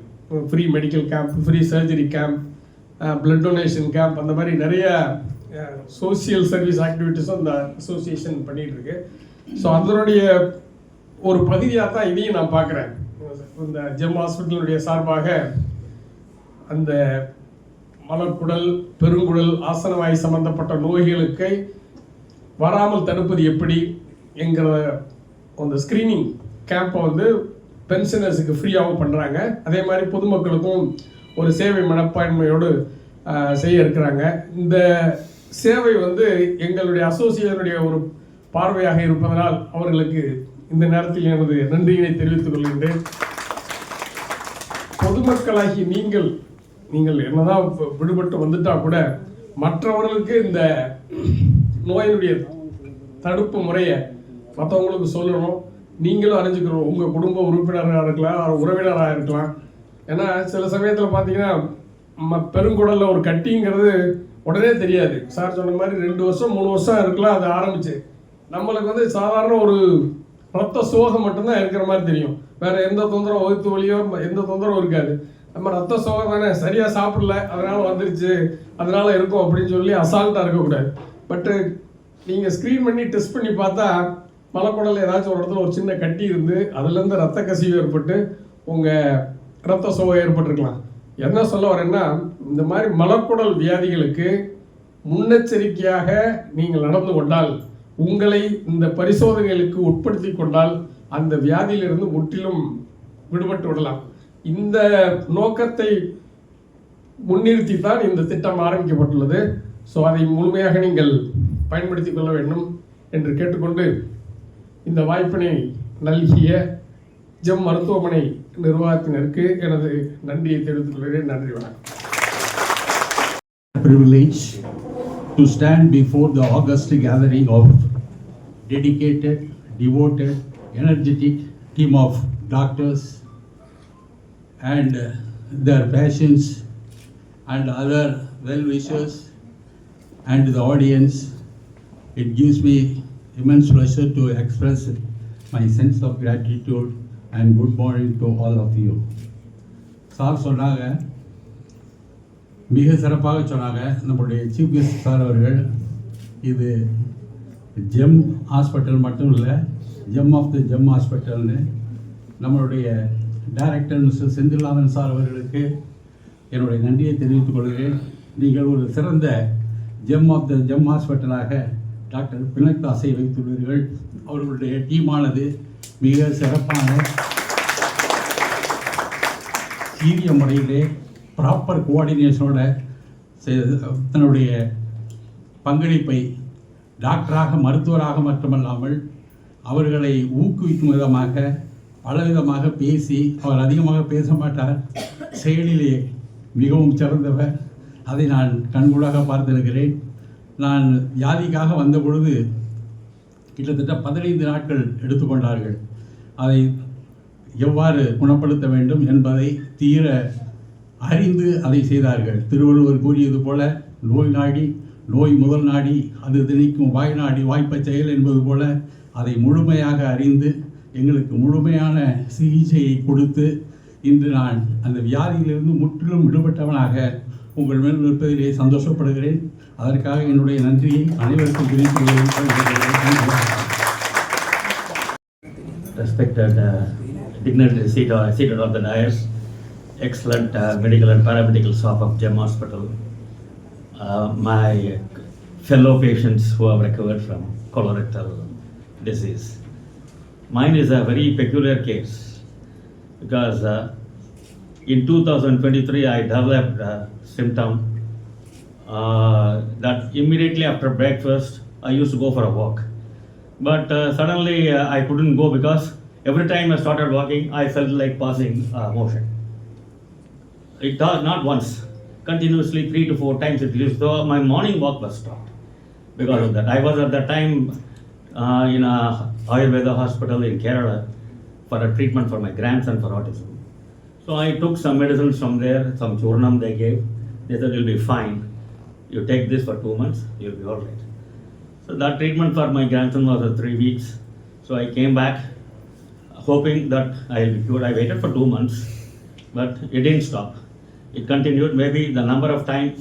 free medical camp, free surgery camp, blood donation camp, அந்த மாதிரி நிறைய சோசியல் சர்வீஸ் ஆக்டிவிட்டீஸும் இந்த அசோசியேஷன் பண்ணிகிட்டு இருக்கு. ஸோ அதனுடைய ஒரு பகுதியாக தான் இதையும் நான் பார்க்குறேன். இந்த ஜெம் ஹாஸ்பிட்டலுடைய சார்பாக அந்த மலக்குடல், பெருங்குடல், ஆசனவாய் சம்பந்தப்பட்ட நோய்களுக்கு வராமல் தடுப்பது எப்படி என்கிற அந்த ஸ்க்ரீனிங் கேம்பை பென்ஷனர்ஸுக்கு ஃப்ரீயாகவும் பண்ணுறாங்க. அதே மாதிரி பொதுமக்களுக்கும் ஒரு சேவை மனப்பான்மையோடு செய்ய இருக்கிறாங்க. இந்த சேவை எங்களுடைய அசோசியேஷனுடைய ஒரு பார்வையாக இருப்பதனால் அவர்களுக்கு இந்த நேரத்தில் எனது நன்றியினை தெரிவித்துக் கொள்கின்றேன். பொதுமக்களாகி நீங்கள் என்னதான் விடுபட்டு வந்துட்டா கூட மற்றவர்களுக்கு இந்த நோயினுடைய தடுப்பு முறையை மற்றவங்களுக்கு சொல்லணும். நீங்களும் அறிஞ்சுக்கணும். உங்கள் குடும்ப உறுப்பினராக இருக்கலாம், உறவினராக இருக்கலாம். ஏன்னா சில சமயத்தில் பார்த்தீங்கன்னா பெருங்குடலில் ஒரு கட்டிங்கிறது உடனே தெரியாது. சார் சொன்ன மாதிரி 2 வருஷம் 3 வருஷம் இருக்கலாம் அது ஆரம்பிச்சு. நம்மளுக்கு சாதாரண ஒரு ரத்த சோகம் மட்டும்தான் இருக்கிற மாதிரி தெரியும். வேற எந்த தொந்தரவு, வகுத்து வலியோ எந்த தொந்தரவும் இருக்காது. நம்ம ரத்த சோகம் தானே, சரியாக சாப்பிடல அதனால வந்துருச்சு அதனால இருக்கும் அப்படின்னு சொல்லி அசால்ட்டாக இருக்கக்கூடாது. பட்டு நீங்கள் ஸ்க்ரீன் பண்ணி டெஸ்ட் பண்ணி பார்த்தா மலக்குடலில் ஏதாச்சும் ஒரு இடத்துல ஒரு சின்ன கட்டி இருந்து அதுலேருந்து ரத்த கசிவு ஏற்பட்டு உங்கள் ரத்த சோகம் ஏற்பட்டிருக்கலாம். என்ன சொல்ல வரேன்னா, இந்த மாதிரி மலக்குடல் வியாதிகளுக்கு முன்னெச்சரிக்கையாக நீங்கள் நடந்து கொண்டால், உங்களை இந்த பரிசோதனைகளுக்கு உட்படுத்தி கொண்டால் அந்த வியாதியிலிருந்து முற்றிலும் விடுபட்டு விடலாம். இந்த நோக்கத்தை முன்னிறுத்தி தான் இந்த திட்டம் ஆரம்பிக்கப்பட்டுள்ளது. ஸோ அதை முழுமையாக நீங்கள் பயன்படுத்திக் கொள்ள வேண்டும் என்று கேட்டுக்கொண்டு இந்த வாய்ப்பினை நல்கிய ஜெம் மருத்துவமனை நிர்வாகத்தினருக்கு எனது நன்றியை தெரிவித்துக் கொள்கிறேன். நன்றி, வணக்கம். Privilege to stand before the august gathering of dedicated, devoted, energetic team of doctors and their patients and other well-wishers and the audience. It gives me immense pleasure to express my sense of gratitude and good morning to all of you. Sir சொன்னாங்க, மிக சிறப்பாக சொன்னாங்க நம்முடைய சீஃப் கெஸ்ட் சார் அவர்கள். இது ஜெம் ஹாஸ்பிட்டல் மட்டும் இல்லை, ஜெம் ஆஃப் த ஜெம் ஹாஸ்பிட்டல்னு நம்மளுடைய டைரக்டர் மிஸ்டர் செந்தில்நாதன் சார் அவர்களுக்கு என்னுடைய நன்றியை தெரிவித்துக் கொள்கிறேன். நீங்கள் ஒரு சிறந்த ஜெம் ஆஃப் த ஜெம் ஹாஸ்பிட்டலாக டாக்டர் பினக் தாஸை வைத்துள்ளீர்கள். அவர்களுடைய டீமானது மிக சிறப்பான சீரிய முறையிலே ப்ராப்பர் கோஆர்டினேஷனோட தன்னுடைய பங்களிப்பை டாக்டராக மருத்துவராக மட்டுமல்லாமல் அவர்களை ஊக்குவிக்கும் விதமாக பலவிதமாக பேசி, அவர் அதிகமாக பேச மாட்டார், செயலிலே மிகவும் சிறந்தவர். அதை நான் கண்கூடாக பார்த்திருக்கிறேன். நான் வியாதிக்காக வந்த பொழுது கிட்டத்தட்ட 15 நாட்கள் எடுத்துக்கொண்டார்கள். அதை எவ்வாறு குணப்படுத்த வேண்டும் என்பதை தீர அறிந்து அதை செய்தார்கள். திருவள்ளுவர் கூறியது போல, நோய் நாடி நோய் முதல் நாடி அது திணிக்கும் வாய் நாடி வாய்ப்பை செயல் என்பது போல அதை முழுமையாக அறிந்து எங்களுக்கு முழுமையான சிகிச்சையை கொடுத்து இன்று நான் அந்த வியாதியிலிருந்து முற்றிலும் விடுபட்டவனாக உங்கள் மேல் இருப்பதிலே சந்தோஷப்படுகிறேன். அதற்காக என்னுடைய நன்றியை அனைவருக்கும் தெரிவித்துள்ளேன். Respected dignitaries seated on the dais, excellent medical and paramedical staff of GEM Hospital, my fellow patients who have recovered from colorectal disease. Mine is a very peculiar case because in 2023 I developed a symptom that immediately after breakfast I used to go for a walk. But suddenly I couldn't go because every time I started walking, I felt like passing motion. It does not once, continuously 3 to 4 times it used. So my morning walk was stopped because of that. I was at that time in a Ayurveda hospital in Kerala for a treatment for my grandson for autism. So I took some medicines from there, some churnam they gave. They said you'll be fine. You take this for 2 months, you'll be all right. So that treatment for my grandson was 3 weeks. So I came back hoping that I'll be cured. I waited for 2 months, but it didn't stop. It continued. Maybe the number of times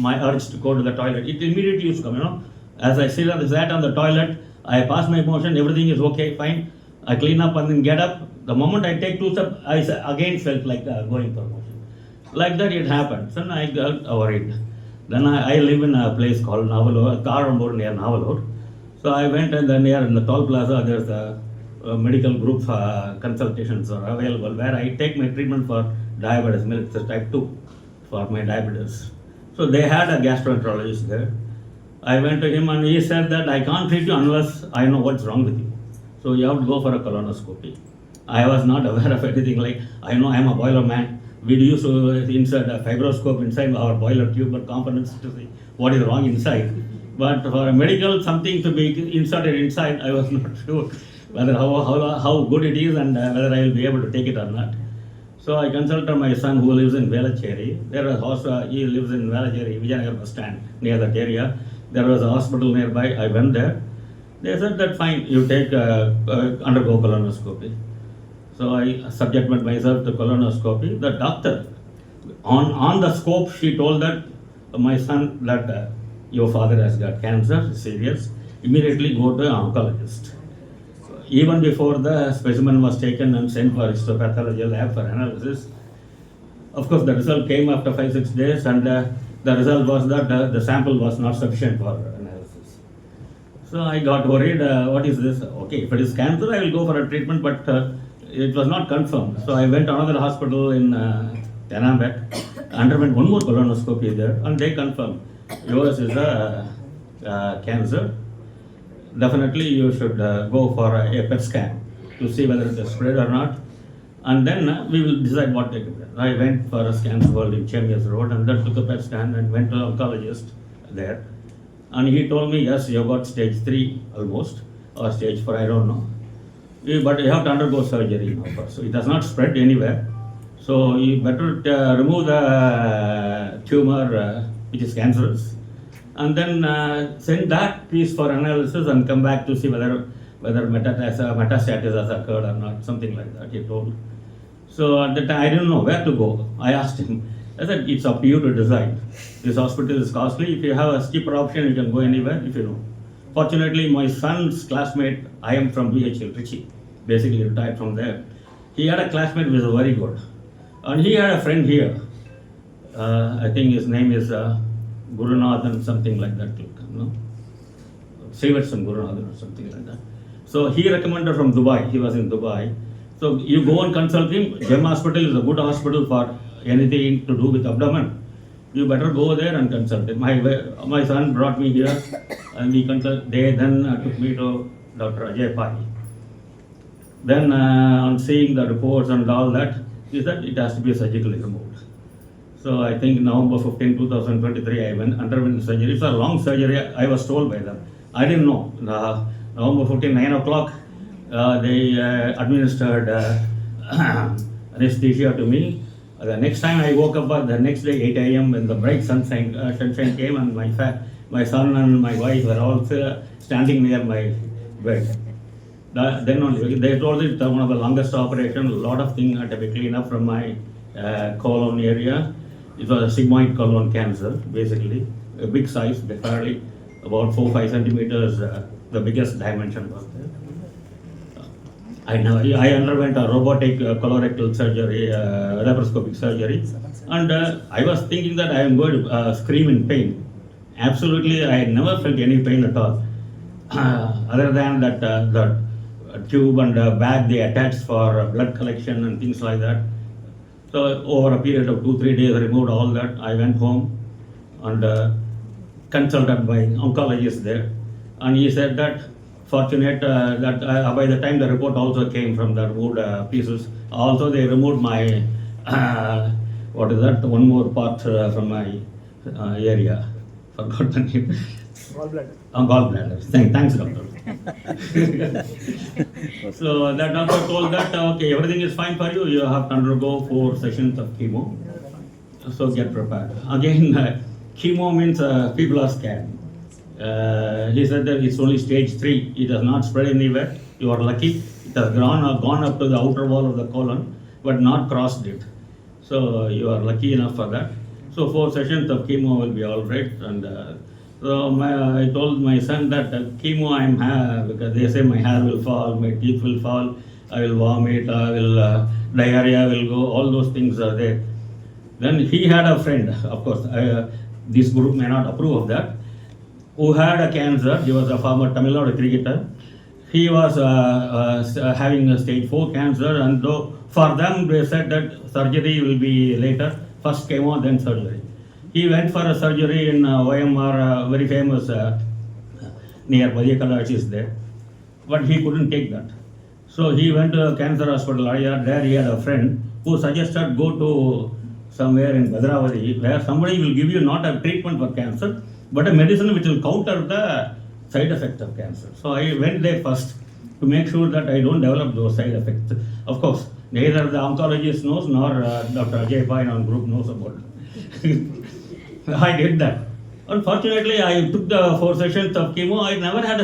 my urge to go to the toilet, it immediately used to come, As I sat on the toilet, I pass my motion, everything is okay, fine. I clean up and then get up. The moment I take 2 steps, I again felt like going for motion. Like that it happened. So I got worried. Then I live in a place called Navalur, Karambur near Navalur. So I went and then near in the Toll Plaza, there's a medical group consultations are available where I take my treatment for diabetes, mellitus type 2 for my diabetes. So they had a gastroenterologist there. I went to him and he said that I can't treat you unless I know what's wrong with you. So you have to go for a colonoscopy. I was not aware of anything like, I know I am a boiler man. We used to insert a fibroscope inside our boiler tube or components to see what is wrong inside. But for a medical something to be inserted inside, I was not sure whether how good it is and whether I will be able to take it or not. So I consulted my son who lives in Velachery. He lives in Velachery, Vijayanagar bus stand, near that area. There was a hospital nearby. I went there. They said that fine, you take undergo colonoscopy. So I subjected myself to colonoscopy. The doctor, on the scope, she told that my son, that your father has got cancer, serious. Immediately go to an oncologist. Even before the specimen was taken and sent for histopathology lab for analysis, of course the result came after 5-6 days, and the result was that the sample was not sufficient for analysis. So I got worried, what is this? Okay, if it is cancer, I will go for a treatment, but it was not confirmed. So I went to another hospital in Tenambet, underwent one more colonoscopy there, and they confirmed yours is a cancer. Definitely you should go for a PET scan to see whether it is spread or not, and then we will decide what to do. I went for a scans world in Chemias Road, and then took a PET scan and went to an oncologist there, and he told me, yes, you got stage 3 almost, or stage 4, I don't know, but you have to undergo surgery now first. So it has not spread anywhere, so you better remove the tumor which is cancerous, and then send that piece for analysis and come back to see whether metastasis has occurred or not, something like that, he told. So at that time, I didn't know where to go. I asked him. I said, it's up to you to decide. This hospital is costly. If you have a cheaper option, you can go anywhere, if you know. Fortunately, my son's classmate, I am from BHL, Trichy, basically retired from there. He had a classmate who was very good. And he had a friend here. I think his name is Gurunathan, something like that, no? Sivertson Gurunathan or something like that. So he recommended from Dubai. He was in Dubai. So you go and consult him. Gem Hospital is a good hospital for anything to do with abdomen. You better go there and consult him. My son brought me here, and we consult. They then took me to Dr. Ajay Pai. Then on seeing the reports and all that, he said it has to be surgically removed. So I think November 15, 2023, I underwent surgery. It's a long surgery, I was told by them. I didn't know. November 15, 9 o'clock, they administered anesthesia to me. The next time I woke up, the next day 8 a.m. when the bright sunshine came, and my son and my wife were all standing near my bed. Then only, they told it one of the longest operations, a lot of things had to be cleaned up from my colon area. It was a sigmoid colon cancer, basically, a big size, fairly about 4-5 centimeters, the biggest dimension was there. I underwent a robotic colorectal surgery, laparoscopic surgery, and I was thinking that I am going to scream in pain. Absolutely, I never felt any pain at all, other than that the tube and bag they attached for blood collection and things like that. So over a period of 2-3 days, I removed all that. I went home and consulted my oncologist there, and he said that fortunate that by the time the report also came from the removed pieces, also they removed my one more part from my area. Forgot the name. Gallbladder. Gallbladder. Thanks, doctor. So that doctor told that okay, everything is fine for you. You have to undergo 4 sessions of chemo. So get prepared. Again, chemo means people are scared. He said that it's only stage 3. It has not spread anywhere. You are lucky. It has gone up to the outer wall of the colon, but not crossed it. So you are lucky enough for that. So 4 sessions of chemo will be all right. And so I told my son that chemo I'm because they say my hair will fall, my teeth will fall, I will vomit, diarrhea will go, all those things are there. Then he had a friend, of course, this group may not approve of that, who had a cancer. He was a former Tamil Nadu cricketer. He was having a stage 4 cancer, and though for them they said that surgery will be later, first chemo, then surgery. He went for a surgery in OMR, very famous, near Padiyakala, is there. but he couldn't take that. So he went to a cancer hospital. There he had a friend who suggested go to somewhere in Bhadravati where somebody will give you not a treatment for cancer, but a medicine which will counter the side effects of cancer. So I went there first to make sure that I don't develop those side effects. Of course, neither the oncologist knows nor Dr. Ajay Pai and group knows about it. I did that. Unfortunately, I took the 4 sessions of chemo. I never had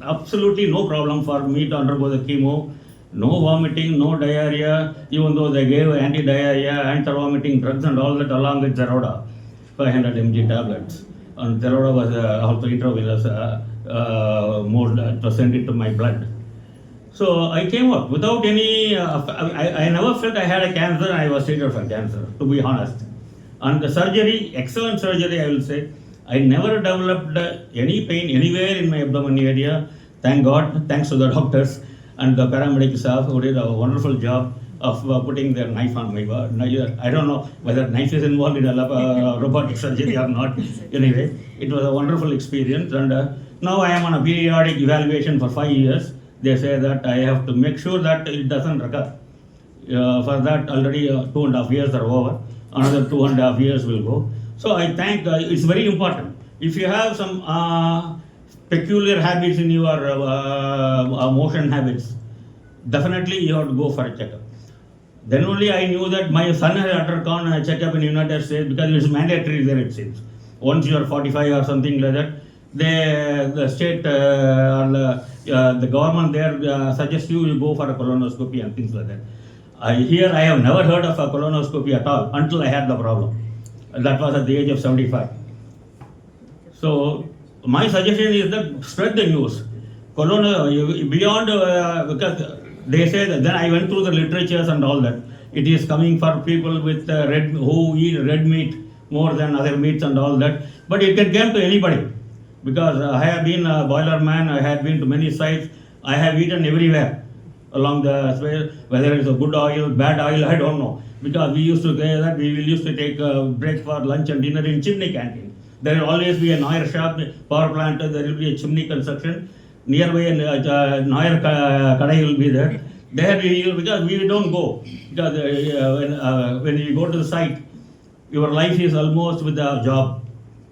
absolutely no problem for me to undergo the chemo. No vomiting, no diarrhea, even though they gave anti-diarrhea, anti-vomiting drugs and all that along with Zeroda, 500 mg tablets. And Zeroda was also intravenous mode to send it to my blood. So I came out without any, I never felt I had a cancer. I was treated for cancer, to be honest. And the surgery, excellent surgery, I will say. I never developed any pain anywhere in my abdomen area. Thank God, thanks to the doctors and the paramedic staff who did a wonderful job of putting their knife on my body. I don't know whether knife is involved in a robotic surgery or not. Anyway, it was a wonderful experience. And now I am on a periodic evaluation for 5 years. They say that I have to make sure that it doesn't recur. For that, already 2.5 years are over. Another 2.5 years will go. So I think it's very important. If you have some peculiar habits in your motion habits, definitely you have to go for a checkup. Then only I knew that my son had undergone a checkup in the United States because it's mandatory there, it seems. Once you are 45 or something like that, the state or the government there suggests you go for a colonoscopy and things like that. Here I have never heard of a colonoscopy at all until I had the problem. That was at the age of 75. So my suggestion is that spread the news. Beyond, because they say that, then I went through the literatures and all that. It is coming for people with who eat red meat more than other meats and all that. But it can come to anybody. Because I have been a boiler man, I have been to many sites, I have eaten everywhere along the way, whether it's a good oil, bad oil, I don't know. Because we used to say that we used to take break for lunch and dinner in chimney canteen. There will always be a Noyer shop, power plant, there will be a chimney construction. Nearby Noyer Kadai will be there. There because we don't go. Because when you go to the site, your life is almost with a job.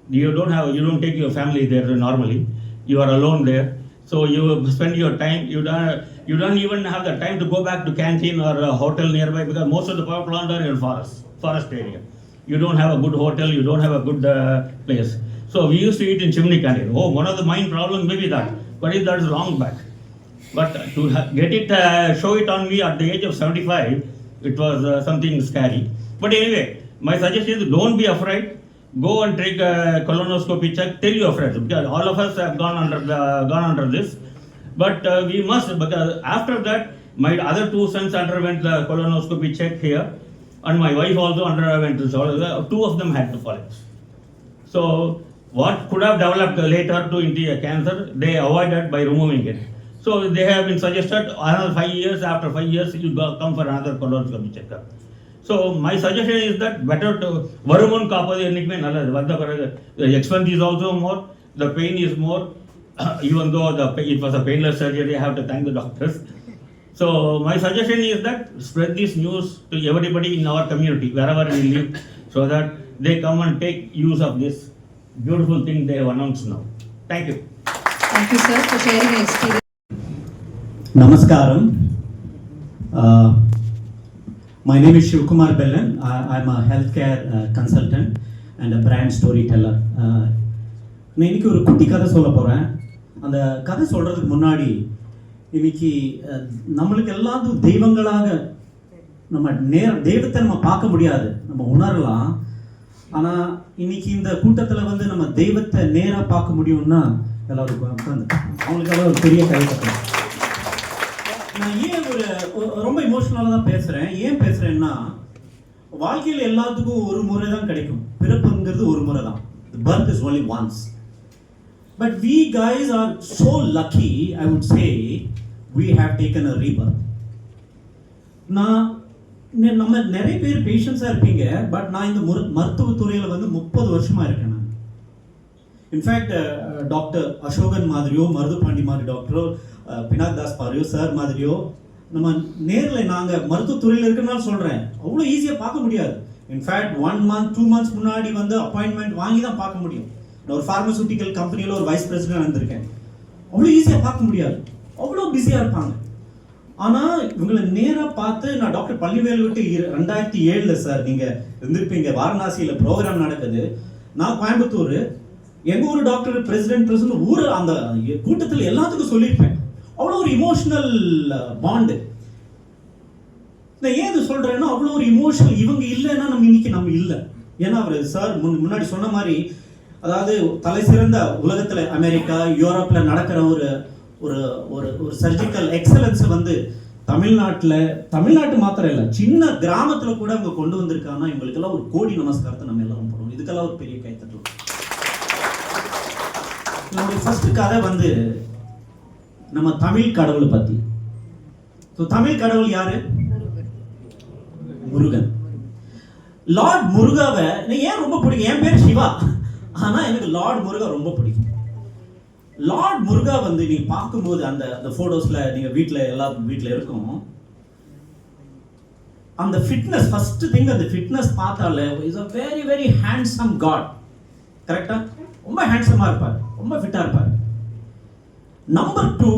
You don't take your family there normally. You are alone there. So you spend your time, you don't even have the time to go back to canteen or a hotel nearby because most of the power plant are in forest area. You don't have a good hotel, you don't have a good place. So we used to eat in chimney canteen. Oh, one of the main problems may be that, but that is long back. But to get it, show it on me at the age of 75, it was something scary. But anyway, my suggestion is don't be afraid. Go and take a colonoscopy check. Tell your friends because all of us have gone under this. But we must, because after that, my other 2 sons underwent the colonoscopy check here, and my wife also underwent this. 2 of them had the polyps. So what could have developed later into a cancer, they avoided by removing it. So they have been suggested another 5 years. After 5 years, you come for another colonoscopy checkup. So my suggestion is that better to varuman kaapadu ennikme nalladhu. The expense is also more, the pain is more. Even though it was a painless surgery, I have to thank the doctors. So my suggestion is that spread this news to everybody in our community, wherever we live, so that they come and take use of this beautiful thing they have announced now. Thank you. Thank you, sir, for sharing your experience. Namaskaram. My name is Shivkumar Bellan. I'm a healthcare consultant and a brand storyteller. நான் இன்னைக்கு ஒரு குட்டி கதை சொல்ல போகிறேன். அந்த கதை சொல்கிறதுக்கு முன்னாடி இன்னைக்கு நம்மளுக்கு எல்லாத்துக்கும் தெய்வங்களாக நம்ம தெய்வத்தை நம்ம பார்க்க முடியாது, நம்ம உணரலாம். ஆனால் இன்னைக்கு இந்த கூட்டத்தில் வந்து நம்ம தெய்வத்தை நேராக பார்க்க முடியும்னா எல்லாரும் உட்காந்து அவங்களுக்காக ஒரு பெரிய கதை கட்டுறேன். நான் ஏன் ரொம்ப இமோஷனலாக தான் பேசுகிறேன். ஏன் பேசுகிறேன்னா, வாழ்க்கையில் எல்லாத்துக்கும் ஒரு முறை தான் கிடைக்கும். பிறப்புங்கிறது ஒரு முறை தான். The birth is only once. But we guys are so lucky, I would say, we have taken a rebirth. நம்ம நிறைய பேர் பேஷண்ட்ஸாக இருப்பீங்க, பட் நான் இந்த மருத்துவத்துறையில் வந்து 30 வருஷமாக இருக்கேன். நான் இன்ஃபேக்ட் டாக்டர் அசோகன் மாதிரியோ மருதுபாண்டி மாதிரி டாக்டரோ பினாக் தாஸ் பாரியோ சார் மாதிரியோ நம்ம நேரில் நாங்கள் மருத்துவத்துறையில் இருக்கிறனால சொல்கிறேன், அவ்வளோ ஈஸியாக பார்க்க முடியாது. இன்ஃபேக்ட் 1 month 2 months முன்னாடி வந்து அப்பாயின்மெண்ட் வாங்கி தான் பார்க்க முடியும். நான் ஒரு ஃபார்மசூட்டிக்கல் கம்பெனியில் ஒரு வைஸ் பிரசிடென்ட் இருந்திருக்கேன். அவ்வளோ ஈஸியாக பார்க்க முடியாது, அவ்வளோ பிஸியாக இருப்பாங்க. ஆனால் இவங்களை நேராக பார்த்து நான் டாக்டர் பள்ளிவேல் விட்டு 2007 சார் நீங்கள் இருந்திருப்பீங்க, வாரணாசியில் ப்ரோக்ராம் நடக்குது. நான் கோயம்புத்தூர், எங்கள் ஊர் டாக்டர் பிரசிடென்ட் ஊர் அந்த கூட்டத்தில் எல்லாத்துக்கும் சொல்லியிருப்பேன். அவ்வளோ ஒரு இமோஷனல் பாண்டு. நான் ஏன் இது சொல்கிறேன்னா அவ்வளோ ஒரு இமோஷனல். இவங்க இல்லைன்னா நம்ம இல்லை. ஏன்னா அவர் சார் முன்னாடி சொன்ன மாதிரி, அதாவது தலை சிறந்த உலகத்தில் அமெரிக்கா யூரோப்பில் நடக்கிற ஒரு ஒரு ஒரு ஒரு சர்ஜிக்கல் எக்ஸலன்ஸ் வந்து தமிழ்நாட்டு மாத்திரம் இல்லை, சின்ன கிராமத்தில் கூட அவங்க கொண்டு வந்திருக்காங்கன்னா இவங்களுக்கெல்லாம் ஒரு கோடி நமஸ்காரத்தை நம்ம எல்லாரும் போடுறோம். இதுக்கெல்லாம் ஒரு பெரிய கைத்தட்டல். நம்முடைய ஃபர்ஸ்ட் கதை வந்து நம்ம தமிழ் கடவுளை பற்றி. ஸோ தமிழ் கடவுள் யாரு? முருகன். லார்ட் முருகாவை ஏன் ரொம்ப பிடிக்கும்? என் பேர் சிவா, ஆனால் எனக்கு லார்ட் முருகா ரொம்ப பிடிக்கும். லார்ட் முருகா வந்து நீங்க பார்க்கும்போது அந்த போட்டோஸ்ல நீங்க வீட்டில் இருக்கும், அந்த ஃபிட்னஸ், ஃபர்ஸ்ட் திங் அந்த ஃபிட்னஸ் பார்த்தாலே is a very very handsome god. கரெக்டா? ரொம்ப ஹேண்ட்ஸமா இருப்பார், ரொம்ப ஃபிட்டா இருப்பார். நம்பர் 2,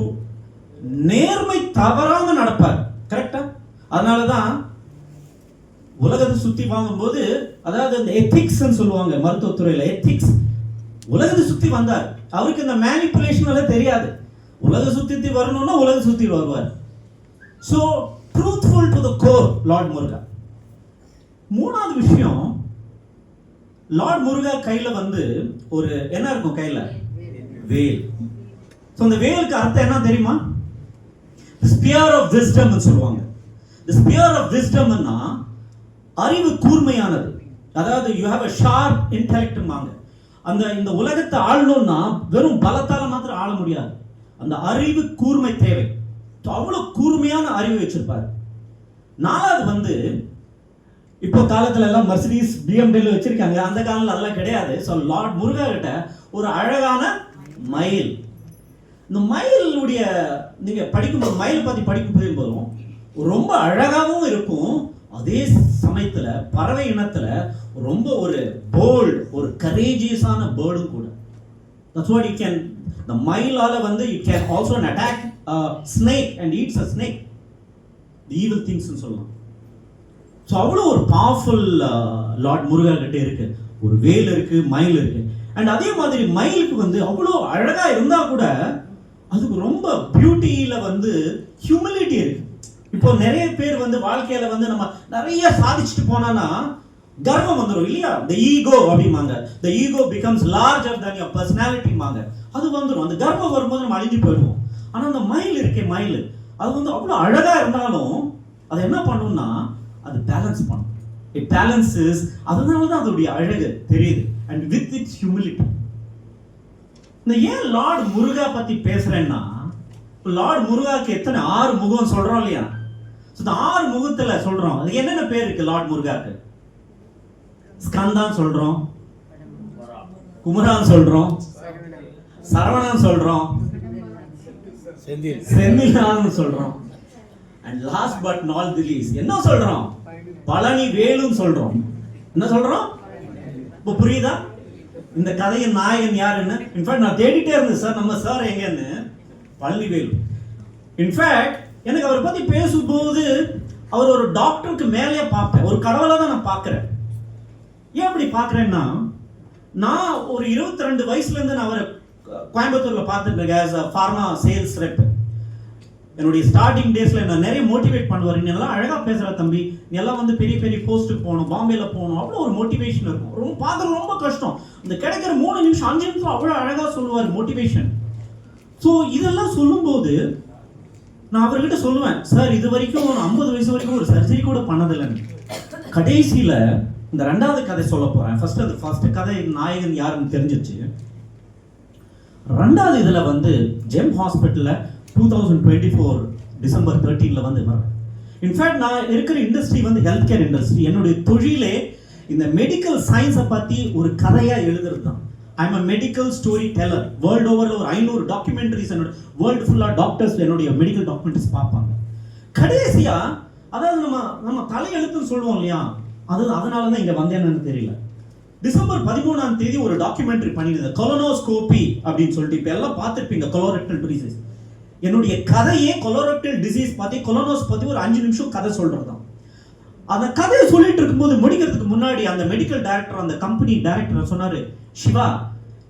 நேர்மை தவறாம நடப்பார். கரெக்டா? அதனாலதான் உலகத்தை சுத்தி வாங்கும்போது, அதாவது இந்த எத்திக்ஸ் சொல்லுவாங்க மருத்துவத்துறையில, எத்திக்ஸ். உலகத்தை சுத்தி வந்தார், அவருக்கு இந்த மேனிப்புலேஷன் எல்லாம் தெரியாது. உலக சுத்தி வரணும்னா உலக சுத்தி வருவார். So truthful to the core lord Muruga. மூணாவது விஷயம், லார்ட் முருகா கையில வந்து ஒரு என்ன இருக்கும்? கையில வேல். ஸோ அந்த வேலுக்கு அர்த்தம் என்ன தெரியுமா? ஸ்பியர் ஆஃப் விஸ்டம் சொல்லுவாங்க. ஸ்பியர் ஆஃப் விஸ்டம்னா அறிவு கூர்மையானது. அதாவது you have a sharp intellect. இந்த உலகத்தை ஆளணும்னா வெறும் பலத்தால மாத்திரம் ஆள முடியாது, அந்த அறிவு கூர்மை தேவை. அவ்வளவு கூர்மையான அறிவு வச்சிருப்பாரு. நாலாவது வந்து இப்போ காலத்துல எல்லாம் மர்சிடிஸ் BMW வச்சிருக்காங்க, அந்த காலத்துல அதெல்லாம் கிடையாது. ஸோ லார்ட் முருகா கிட்ட ஒரு அழகான மயில். இந்த மயிலுடைய நீங்க படிக்கும்போது, மயில் பத்தி படிக்கும் போதும் ரொம்ப அழகாகவும் இருக்கும், அதே சமயத்துல பறவை இனத்துல ரொம்ப ஒரு போல்ட், ஒரு கரேஜியஸான பேர்டும் கூட. That's what you can, the மயிலால வந்து you can also attack a snake and eats a snake, the evil things னு சொல்லலாம். ஸோ அவ்வளோ ஒரு பவர்ஃபுல் லார்ட் முருகா கிட்ட இருக்கு. ஒரு வேல் இருக்கு, மயில் இருக்கு. அண்ட் அதே மாதிரி மயிலுக்கு வந்து அவ்வளோ அழகா இருந்தா கூட அதுக்கு ரொம்ப பியூட்டியில வந்து ஹியூமிலிட்டி இருக்கு. இப்போ நிறைய பேர் வந்து வாழ்க்கையில வந்து நம்ம நிறைய சாதிச்சுட்டு போனானா கர்வம் வந்துடும் இல்லையா? the ego அப்படிமாங்க. the ego becomes larger than your personality மாங்க. அது வந்துடும். அந்த கர்வம் வரும்போது நம்ம அழிஞ்சு போயிடுவோம். ஆனா அந்த மயில் இருக்கே, மயில் அது வந்து அவ்வளோ அழகா இருந்தாலும் அது என்ன பண்ணும்னா அது பேலன்ஸ் பண்ணும். it balances. அதனால தான் அதோடைய அழகு தெரியுது. and with its humility. இந்த ஏன் லார்ட் முருகா பத்தி பேசுறேன்னா, லார்ட் முருகாக்கு எத்தனை 6 முகம் சொல்றோம் இல்லையா? இந்த 6 முகத்துல சொல்றோம். அது என்னென்ன பேர் இருக்கு லார்ட் முருகாக்கு? ஸ்கந்தான் சொல்றோம், குமரான் சொல்றோம், சரவணன் சொல்றோம், செந்திலான்னு சொல்றோம், and last but not the least என்ன சொல்றோம்? பழனி வேலுன்னு சொல்றோம். என்ன சொல்றோம்? இப்போ புரியுதா இந்த கதையின் நாயகன் யாருன்னு? இன்ஃபேக்ட் நான் தேடிட்டே இருந்தேன் சார், நம்ம சார் எங்கன்னு. பழனி வேலு. இன்ஃபேக்ட் எனக்கு அவரை பத்தி பேசும்போது அவர் ஒரு டாக்டருக்கு மேலேயே பார்ப்பேன், ஒரு கடவுளை தான் நான் பார்க்கிறேன். ஏன் அப்படி பார்க்குறேன்னா, நான் ஒரு 22 வயசுல இருந்து நான் அவரை கோயம்புத்தூர்ல பார்த்துட்டு இருக்கேன் as a pharma sales rep. என்னுடைய ஸ்டார்டிங் டேஸ்ல என்ன நிறைய மோட்டிவேட் பண்ணுவார். நீ எல்லாம் அழகா பேசுற தம்பி, நீ எல்லாம் வந்து பெரிய பெரிய போஸ்ட்டுக்கு போகணும், பாம்பேல போகணும், அவ்வளோ ஒரு மோட்டிவேஷன் இருக்கும். ரொம்ப பார்க்கறது ரொம்ப கஷ்டம். இந்த கிடைக்கிற 3 நிமிஷம் 5 நிமிஷம் அவ்வளோ அழகா சொல்லுவார் மோட்டிவேஷன். ஸோ இதெல்லாம் சொல்லும்போது நான் அவர்கிட்ட சொல்லுவேன், சார் இது வரைக்கும் ஒரு 50 வயசு வரைக்கும் ஒரு சர்ஜரி கூட பண்ணதில்லைன்னு. கடைசியில இந்த 2வது கதை சொல்ல போறேன். ஃபர்ஸ்ட் கதை நாயகன் யாருன்னு தெரிஞ்சிச்சு. 2வது இதுல வந்து ஜெம் ஹாஸ்பிட்டல்ல 2024 டிசம்பர் 13 வந்து வரேன். இன்ஃபேக்ட் நான் இருக்கிற இண்டஸ்ட்ரி வந்து ஹெல்த் கேர் இண்டஸ்ட்ரி. என்னுடைய தொழிலே இந்த மெடிக்கல் சயின்ஸை பத்தி ஒரு கதையா எழுதுறது தான். I'm a medical story teller. World ஓவரில் ஒரு 500 டாக்குமெண்ட்ரிஸ் என்னோட வேர்ல்டு ஃபுல்லாக டாக்டர்ஸ் என்னுடைய மெடிக்கல் டாக்குமெண்ட்ரிஸ் பார்ப்பாங்க. கடைசியா அதாவது நம்ம தலையெழுத்துன்னு சொல்லுவோம் இல்லையா, அதனால தான் இங்கே வந்தேன்னு தெரியல. டிசம்பர் 13ஆம் தேதி ஒரு டாக்குமெண்ட்ரி பண்ணியிருந்தேன், கொலனோஸ்கோபி அப்படின்னு சொல்லிட்டு. இப்போ எல்லாம் பார்த்துருப்பீங்க கொலோரெக்டல் டிசீஸ். என்னுடைய கதையே கொலோரெக்டல் டிசீஸ் பற்றி கொலோனோஸ் பற்றி ஒரு 5 நிமிஷம் கதை சொல்கிறது தான். அந்த கதையை சொல்லிட்டு இருக்கும்போது முடிக்கிறதுக்கு முன்னாடி அந்த மெடிக்கல் டைரக்டர், அந்த கம்பெனி டைரக்டர் சொன்னாரு, சிவா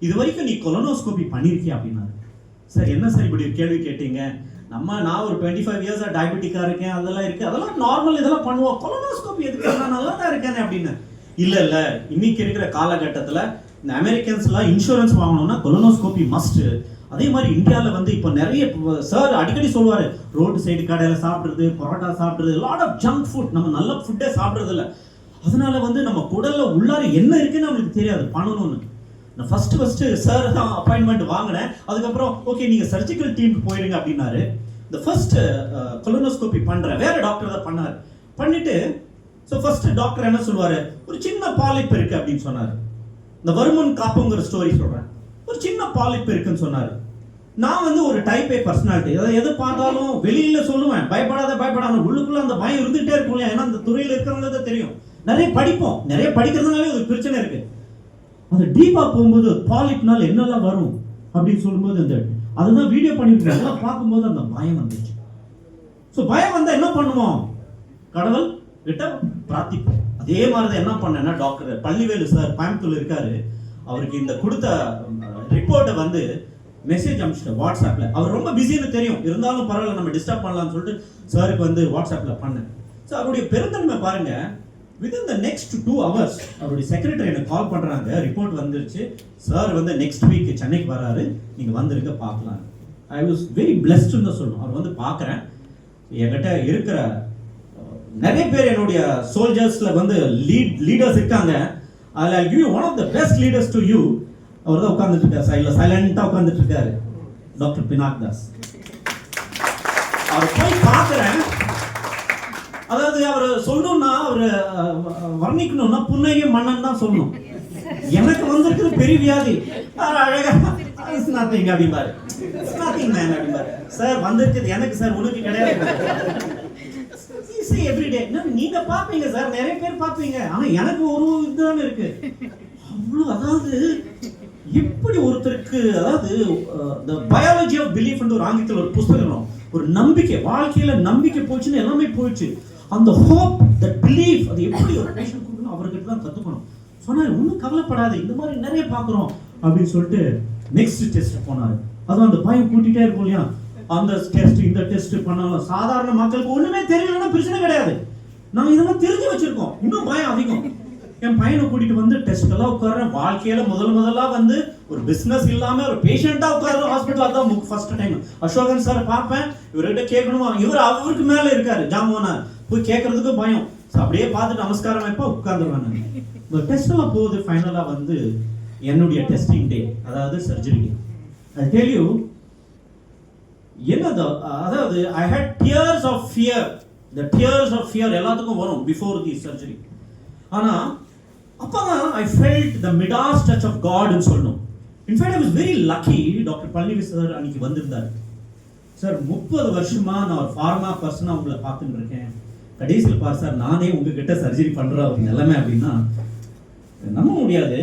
இது வரைக்கும் நீ கொலனோஸ்கோபி பண்ணியிருக்கியா அப்படின்னாரு. சார் என்ன சார் இப்படி கேள்வி கேட்டீங்க, நான் ஒரு 25 இயர்ஸா டயபெட்டிக்கா இருக்கேன், அதெல்லாம் இருக்கு, அதெல்லாம் நார்மல், இதெல்லாம் பண்ணுவோம், கொலனோஸ்கோபி எதுக்கு, நான் நல்லா தான் இருக்கேன் அப்படின்னு. இல்ல இன்னைக்கு இருக்கிற காலகட்டத்தில் இந்த அமெரிக்கன்ஸ்லாம் இன்சூரன்ஸ் வாங்கணும்னா கொலனோஸ்கோபி மஸ்ட். அதே மாதிரி இந்தியாவில் வந்து இப்போ நிறைய சார் அடிக்கடி சொல்லுவார், ரோடு சைடு கடையில் சாப்பிட்றது, பரோட்டா சாப்பிட்றது, லாட் ஆஃப் ஜங்க் ஃபுட், நம்ம நல்ல ஃபுட்டே சாப்பிட்றது இல்லை. அதனால வந்து நம்ம குடல்ல உள்ளார என்ன இருக்குன்னு நம்மளுக்கு தெரியாது, பண்ணணும்னு. நான் ஃபர்ஸ்ட் சார் தான் அப்பாயின்மெண்ட் வாங்கினேன். அதுக்கப்புறம் ஓகே நீங்கள் சர்ஜிக்கல் டீமுக்கு போயிடுங்க அப்படின்னாரு. இந்த ஃபர்ஸ்ட் கொலனோஸ்கோபி பண்ணுறேன், வேற டாக்டர் தான் பண்ணார். பண்ணிட்டு ஸோ ஃபர்ஸ்ட் டாக்டர் என்ன சொல்லுவார், ஒரு சின்ன பாலிப் இருக்கு அப்படின்னு சொன்னார். இந்த வருமுன் காப்புங்கிற ஸ்டோரி சொல்கிறேன், ஒரு சின்ன பாலிப் இருக்குன்னு சொன்னார். நான் வந்து ஒரு டைப் ஏ பர்சனாலிட்டி, அதாவது எது பார்த்தாலும் வெளியில சொல்லுவேன், பயப்படாத உள்ளுக்குள்ள அந்த பயம் இருந்துகிட்டே இருக்கும் இல்லையா, ஏன்னா அந்த துறையில் இருக்கிறவங்களுக்கு தான் தெரியும். நிறைய படிப்போம், நிறைய படிக்கிறதுனாலே ஒரு பிரச்சனை இருக்கு. அந்த டீப்பா போகும்போது பாலிப்னால என்னெல்லாம் வரும் அப்படின்னு சொல்லும்போது அதுதான் வீடியோ பண்ணிட்டு அதெல்லாம் பார்க்கும்போது அந்த பயம் வந்துச்சு. ஸோ பயம் வந்தா என்ன பண்ணுவோம், கடவுள் கிட்ட பிரார்த்திப்போம். அதே மாதிரிதான் என்ன பண்ணேன்னா, டாக்டர் பள்ளிவேலு சார் கோயம்புத்தூர்ல இருக்காரு, அவருக்கு இந்த கொடுத்த ரிப்போர்ட்டை வந்து மெசேஜ் அனுப்பிச்சிட்டேன் வாட்ஸ்அப்ல. அவர் ரொம்ப பிஸின்னு தெரியும், இருந்தாலும் பரவாயில்ல நம்ம டிஸ்டர்ப் பண்ணலாம்னு சொல்லிட்டு சாருக்கு வந்து வாட்ஸ்அப்ல பண்ணேன். ஸோ அவருடைய பெருந்தன்மை பாருங்க, within the next 2 hours அவருடைய செக்ரட்டரி எனக்கு கால் பண்றாங்க, ரிப்போர்ட் வந்துருச்சு சார் வந்து நெக்ஸ்ட் வீக் சென்னைக்கு வராரு, நீங்க வந்துருங்க பார்க்கலாம். ஐ வாஸ் வெரி பிளெஸ்ட்னு தான் சொல்லணும். அவர் வந்து பார்க்குறேன், என்கிட்ட இருக்கிற நிறைய பேர் என்னுடைய சோல்ஜர்ஸ்ல வந்து லீடர்ஸ் இருக்காங்க. அதில் I give you one of the best leaders to you. அவர் தான் உட்கார்ந்துட்டு இருக்காரு, சைலண்டா உட்கார்ந்துட்டு இருக்காரு, டாக்டர் பினாக் தாஸ். அவர் போய் பார்க்குறேன், அதாவது அவர் சொல்லணும்னா, அவர் வர்ணிக்கணும்னா புன்னகை மன்னன் தான் சொல்லணும். எனக்கு வந்திருக்கிறது பெரிய வியாதி, அழகா நத்திங் அப்படிம்பாரு, நத்திங் மேன் அப்படிம்பாரு. சார் வந்திருக்குது எனக்கு சார், உனக்கு கிடையாது. எவ்ரிடே நீங்க பாப்பீங்க சார், நிறைய பேர் பாப்பீங்க, ஆனா எனக்கு ஒரு இதுதான் இருக்கு. அவ்வளவு, அதாவது எப்படி ஒருத்தருக்கு, அதாவது the biology of belief ன்ற ஒரு ஆங்கிலத்தில் ஒரு புத்தகம், ஒரு நம்பிக்கை, வாழ்க்கையில நம்பிக்கை போச்சுன்னு எல்லாமே போயிடுச்சு. அந்த ஹோப், the belief, அது எப்படி ஒரு பேஷண்ட் கொடுக்கணும் அவர்கிட்ட தான் கத்துக்கணும். சொன்னாரு, ஒன்றும் கவலைப்படாது, இந்த மாதிரி நிறைய பார்க்குறோம் அப்படின்னு சொல்லிட்டு நெக்ஸ்ட் டெஸ்ட் போனாரு. அதுவும் அந்த பயம் கூட்டிகிட்டே இருக்கும் இல்லையா, அந்த டெஸ்ட் இந்த டெஸ்ட் பண்ணாலும் சாதாரண மக்களுக்கு ஒண்ணுமே தெரியலன்னா பிரச்சனை கிடையாது, நாங்கள் இதெல்லாம் தெரிஞ்சு வச்சிருக்கோம், இன்னும் பயம் அதிகம். என் பையனை கூட்டிட்டு வந்து டெஸ்ட் எல்லாம் உட்கார்றேன். வாழ்க்கையில முதலா வந்து ஒரு பிசினஸ் இல்லாம ஒரு பேஷண்டா உட்கார்ற ஹாஸ்பிட்டல், அதான் ஃபர்ஸ்ட் டைம். அசோகன் சார் பார்ப்பேன், இவர்கிட்ட கேட்கணுமா, இவர் அவருக்கு மேல இருக்காரு ஜாமுவானா, போய் கேட்கறதுக்கு பயம். அப்படியே பார்த்துட்டு நமஸ்காரம் வைப்பா உட்கார்ந்துருவாங்க. இந்த டெஸ்ட் எல்லாம் போகுது. ஃபைனலா வந்து என்னுடைய டெஸ்டிங் டே, அதாவது surgery day. I tell you என்னது, அதாவது I had tears of fear. the tears of fear எல்லாத்துக்கும் வரும் before the surgery. ஆனா அப்பதான் I felt the midas touch of God ன்னு சொல்லணும். In fact, I was very lucky. Doctor Palanivel sir அன்னைக்கு வந்திருந்தார். சார் 30 வருஷமா நான் ஒரு ஃபார்மா பர்சனா உங்களை பார்த்துட்டு இருக்கேன், கடைசியில் பார் சார் நானே உங்ககிட்ட சர்ஜரி பண்ற ஒரு நிலைமை அப்படின்னா நம்ப முடியாது.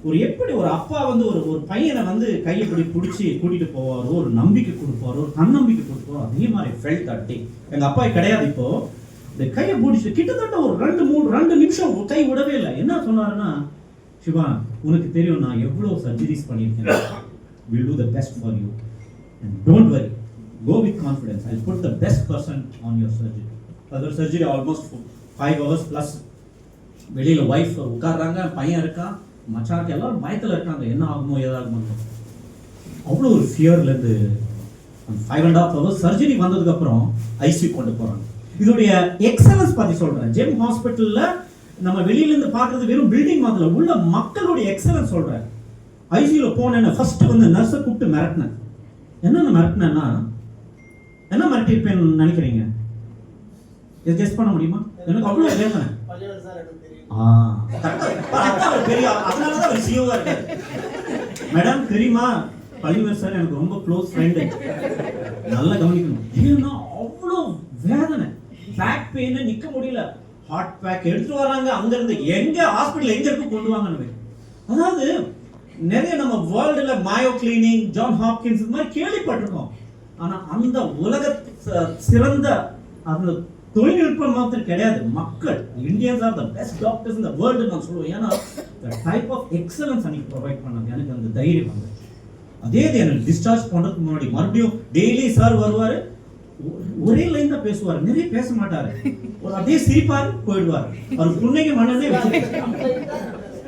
ஒரு எப்படி ஒரு அப்பா வந்து ஒரு பையனை வந்து கையை பிடிச்சி கூட்டிட்டு போவாரோ, ஒரு நம்பிக்கை கொடுப்பாரோ, ஒரு தன்னம்பிக்கை கொடுப்பாரோ, அதே மாதிரி ஃபெல்ட் தட் டே. எங்க அப்பா கிடையாது. இப்போ இந்த கையை பிடிச்சி கிட்டத்தட்ட ஒரு 2 நிமிஷம் கை விடவே இல்லை. என்ன சொன்னாருன்னா, சிவா உனக்கு தெரியும் நான் எவ்வளவு சர்ஜரிஸ் பண்ணியிருக்கேன், will do the best for you and don't worry, go with confidence, I put the best person on your surgery. அது ஒரு சர்ஜரி ஆல்மோஸ்ட் 5 hours ப்ளஸ். வெளியில ஒய்ஃப் உட்கார்றாங்க, பையன் இருக்கான், மச்சாக்கு எல்லாரும் பயத்தில் இருக்காங்க, என்ன ஆகுமோ ஏதாகுமோ. அவ்வளோ ஒரு ஃபியர்லேருந்து 5.5 hours சர்ஜரி வந்ததுக்கு அப்புறம் ஐசியூ கொண்டு போறாங்க. இதோடைய எக்ஸலன்ஸ் பத்தி சொல்றேன். ஜெம் ஹாஸ்பிட்டல்ல நம்ம வெளியிலேருந்து பார்க்கறது வெறும் பில்டிங் மாதிரி உள்ள மக்களுடைய எக்ஸலன்ஸ் சொல்றேன். ஐசியூல போனேன்னு ஃபர்ஸ்ட் வந்து நர்ஸை கூப்பிட்டு மிரட்டினேன். என்னென்ன மிரட்டினேன்னா, என்ன மிரட்டிருப்பேன்னு நினைக்கிறீங்க? கெஸ் பண்ண முடியுமா? எனக்கு அவ்வளோ வேதனை. பெரிய அதனாலதான் அவர் சிஓவா இருக்காரு. மேடம் தெரியுமா, பள்ளிவர் சார் எனக்கு ரொம்ப க்ளோஸ் ஃப்ரெண்டு, நல்லா கவனிக்கணும். ஏன்னா அவ்வளோ வேதனை, பேக் பெயின், நிக்க முடியல, ஹார்ட் பேக் எடுத்துட்டு வராங்க அங்க இருந்து, எங்க ஹாஸ்பிட்டல் எங்க இருக்கு கொண்டு வாங்க. அதாவது நிறைய நம்ம வேர்ல்டுல மாயோ கிளினிக், ஜான் ஹாப்கின்ஸ் இந்த மாதிரி கேள்விப்பட்டிருக்கோம். ஆனா அந்த உலக சிறந்த அந்த தொழில்நுட்பம் மாத்திரம் கிடையாது, மக்கள் Indians are the best doctors in the world நான் சொல்லுவேன். ஏன்னா டைப் ஆஃப் எக்ஸலன்ஸ் அன்னைக்கு ப்ரொவைட் பண்ணாங்க. எனக்கு அந்த தைரியம் வந்து அதே எனக்கு டிஸ்சார்ஜ் பண்றதுக்கு முன்னாடி மறுபடியும் டெய்லி சார் வருவாரு, ஒரே லைன் தான் பேசுவாரு, நிறைய பேச மாட்டாரு, ஒரு அப்படியே சிரிப்பாரு போயிடுவாரு. அவர் புன்னைக்கு மன்னனே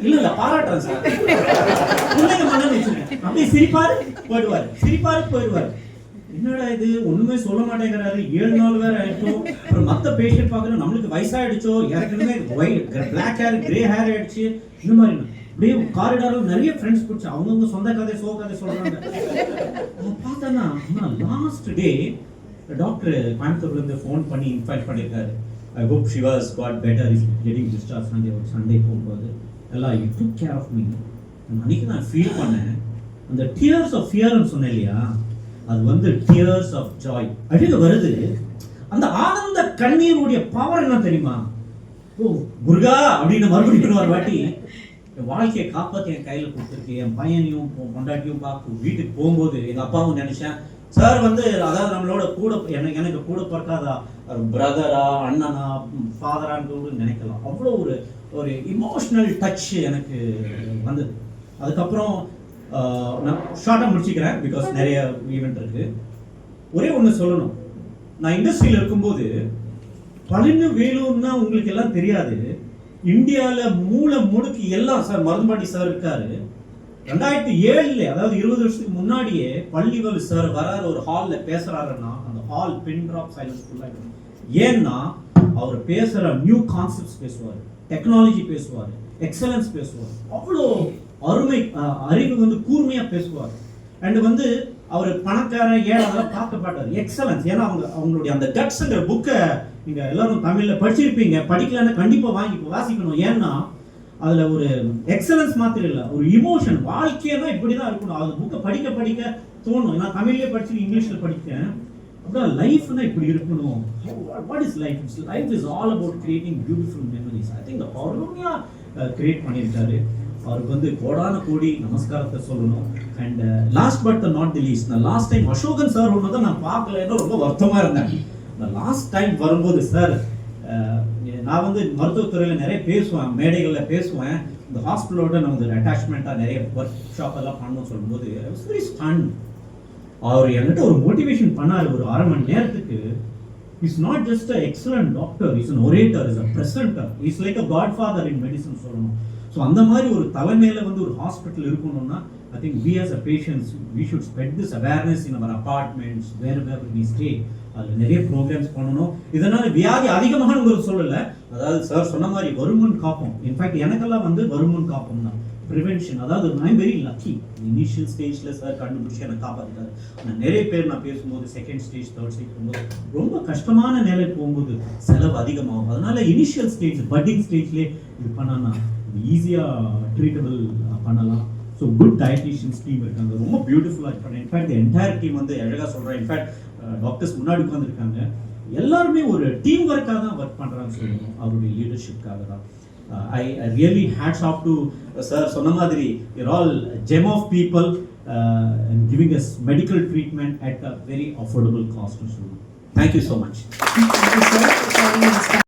இல்ல பாராட்டுறேன் சார், புன்னைக்கு மன்னன் வச்சிருக்கேன், அப்படியே சிரிப்பாரு போயிடுவாரு. என்னடா இது ஒண்ணுமே சொல்ல மாட்டேங்கிறாரு, 7 நாள் வேற ஆயிட்டோம். அப்புறம் மத்த பேஷண்ட் பாக்குறோம், நம்மளுக்கு வயசாயிடுச்சோ, ஏற்கனவே பிளாக் ஹேர் கிரே ஹேர் ஆயிடுச்சு, இந்த மாதிரி அப்படியே காரிடார்ல நிறைய ஃப்ரெண்ட்ஸ் பிடிச்சி அவங்கவுங்க சொந்த கதை சோ கதை சொல்றாங்க. பார்த்தேன்னா லாஸ்ட் டே டாக்டர் கோயம்புத்தூர்ல இருந்து ஃபோன் பண்ணி இன்ஃபாக்ட் பண்ணியிருக்காரு, I hope she was got better, is getting discharge Sunday போகும்போது எல்லாம் you took care of me. அன்னைக்கு நான் ஃபீல் பண்ணேன், அந்த டியர்ஸ் ஆஃப் ஃபியர்னு சொன்னேன் இல்லையா, அது வந்து டியர்ஸ் ஆஃப் ஜாய் அழுக வருது. அந்த ஆனந்த கண்ணீருடைய பவர் என்ன தெரியுமா? ஓ முருகா அப்படின்னு மறுபடியும் ஒரு வாட்டி என் வாழ்க்கையை காப்பாற்றி என் கையில் கொடுத்துருக்கு. என் பையனையும் பொண்டாட்டியும் பார்க்க வீட்டுக்கு போகும்போது எங்கள் அப்பாவும் நினைச்சேன், சார் வந்து அதாவது நம்மளோட கூட எனக்கு கூட பிறக்காதா பிரதரா அண்ணனா ஃபாதரான்னு நினைக்கலாம். அவ்வளோ ஒரு இமோஷனல் டச் எனக்கு வந்தது. அதுக்கப்புறம் நான் ஷார்ட்டாக முடிச்சுக்கிறேன், பிகாஸ் நிறைய ஈவெண்ட் இருக்கு. ஒரே ஒன்று சொல்லணும், நான் இண்டஸ்ட்ரியில் இருக்கும்போது பழனி வேலூர்னா உங்களுக்கு எல்லாம் தெரியாது, இந்தியாவில் மூளை முடுக்கு எல்லாம் சார் மருதுபாண்டி சார் இருக்காரு. 2007 அதாவது 20 வருஷத்துக்கு முன்னாடியே பள்ளிவேலு சார் வராரு, ஒரு ஹால்ல பேசுறாருன்னா அந்த ஹால் பின் ட்ராப் சைலன்ஸ் ஃபுல்லா இருக்கும். ஏன்னா அவர் பேசுற நியூ கான்செப்ட்ஸ் பேசுவார், டெக்னாலஜி பேசுவார், எக்ஸலன்ஸ் பேசுவார், அவ்வளோ அருமை அறிவு வந்து கூர்மையா பேசுவார். அண்ட் வந்து அவர் பணக்காரன் ஏழாவது பார்க்க மாட்டார், எக்ஸலன்ஸ். ஏன்னா அவங்களுடைய அந்த கட்ஸ்ங்கிற புக்கை நீங்க எல்லாரும் தமிழ்ல படிச்சிருப்பீங்க, படிக்கலன்னா கண்டிப்பா வாங்கி வாசிக்கணும். ஏன்னா அதுல ஒரு எக்ஸலன்ஸ் மாத்திரம் இல்லை, ஒரு இமோஷன், வாழ்க்கையெல்லாம் இப்படிதான் இருக்கணும். அது புக்கை படிக்க படிக்க தோணும். நான் தமிழ்லயே படிச்சு இங்கிலீஷ்ல படித்தேன், அப்படின்னா லைஃப்னா இப்படி இருக்கணும். What is life? Life is all about creating beautiful memories. I think அருமையா கிரியேட் பண்ணியிருக்காரு. அவருக்கு வந்து கோடான கோடி நமஸ்காரத்தை சொல்லணும். And last but not the least, நான் லாஸ்ட் டைம் அசோகன் சார் ஒன்று தான் நான் பார்க்கலன்னு ரொம்ப வருத்தமாக இருந்தேன். நான் லாஸ்ட் டைம் வரும்போது சார், நான் வந்து மருத்துவத்துறையில் நிறைய பேசுவேன், மேடைகளில் பேசுவேன், இந்த ஹாஸ்பிட்டலோட நான் வந்து அட்டாச்மெண்ட்டாக நிறைய ஒர்க் ஷாப் எல்லாம் பண்ணணும்னு சொல்லும்போது ஐ வாஸ் வெரி ஸ்டன்ட். அவர் என்கிட்ட ஒரு மோட்டிவேஷன் பண்ணார் ஒரு 1/2 மணி நேரத்துக்கு. Is not just a excellent doctor, is an orator, is a presenter, is like a Godfather in medicine சொல்லணும். ஸோ அந்த மாதிரி ஒரு தலைமையில வந்து ஒரு ஹாஸ்பிட்டல் இருக்கணும்னா I think we as a patients we should spread this awareness in our apartments wherever we stay. அதில் நிறைய ப்ரோக்ராம்ஸ் பண்ணணும். இதனால் வியாதி அதிகமானு சொல்லலை, அதாவது சார் சொன்ன மாதிரி வருமுன் காப்போம். இன்ஃபேக்ட் எனக்கெல்லாம் வந்து வருமுன் காப்போம் தான் ப்ரிவென்ஷன். அதாவது ஐ எம் வெரி லக்கி, இனிஷியல் ஸ்டேஜில் சார் கண்டுபிடிச்சி எனக்கு காப்பாற்றிட்டாரு. ஆனால் நிறைய பேர் நான் பேசும்போது செகண்ட் ஸ்டேஜ் தேர்ட் ஸ்டேஜ் போகும்போது ரொம்ப கஷ்டமான நிலை போகும்போது செலவு அதிகமாகும். அதனால இனிஷியல் ஸ்டேஜ் பட்டிங் ஸ்டேஜ்லேயே இது பண்ணான்னா ஈஸியாக ட்ரீட்டபிள் பண்ணலாம். ஸோ குட் டயட்டிஷியன்ஸ் டீம் இருக்காங்க, ரொம்ப பியூட்டிஃபுல்லாக இருக்காங்க. இன்ஃபேக்ட் என்டையர் டீம் வந்து அழகாக சொல்கிறேன். இன்ஃபேக்ட் டாக்டர்ஸ் முன்னாடி உட்காந்துருக்காங்க, எல்லாருமே ஒரு டீம் ஒர்க்காக தான் ஒர்க் பண்ணுறான்னு சொல்லணும், அவருடைய லீடர்ஷிப்காக தான். I really hats off to sir. சொன்ன மாதிரி you're all gem of people and giving us medical treatment at a very affordable cost. Thank you so much. Thank you, sir, for sharing your insights.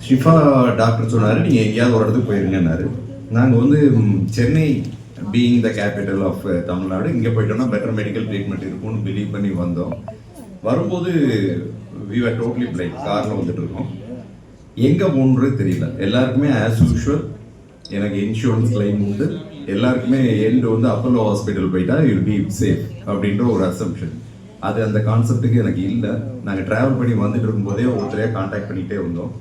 Shifa doctor சொன்னார் நீங்கள் எங்கேயாவது ஒரு இடத்துக்கு போயிருங்கன்னாரு. நாங்கள் வந்து Chennai being the capital of Tamil Nadu, இங்கே போயிட்டோம்னா பெட்டர் மெடிக்கல் ட்ரீட்மெண்ட் இருக்கும்னு பிலீவ் பண்ணி வந்தோம். வரும்போது வி ஆர் டோட்டலி பிளைண்ட், காரில் வந்துட்டு இருக்கோம். எங்கே போகணுன்றது தெரியல. எல்லாருக்குமே ஆஸ் யூஷுவல் எனக்கு இன்சூரன்ஸ் கிளைம் உண்டு, எல்லாருக்குமே எண்டு வந்து அப்போலோ ஹாஸ்பிட்டல் போயிட்டா யூ பி சேஃப் அப்படின்ற ஒரு அசம்ஷன். அது அந்த கான்செப்டுக்கு எனக்கு இல்லை. நாங்கள் ட்ராவல் பண்ணி வந்துட்டு இருக்கும்போதே ஒருத்தரையாக கான்டாக்ட் பண்ணிகிட்டே வந்தோம்.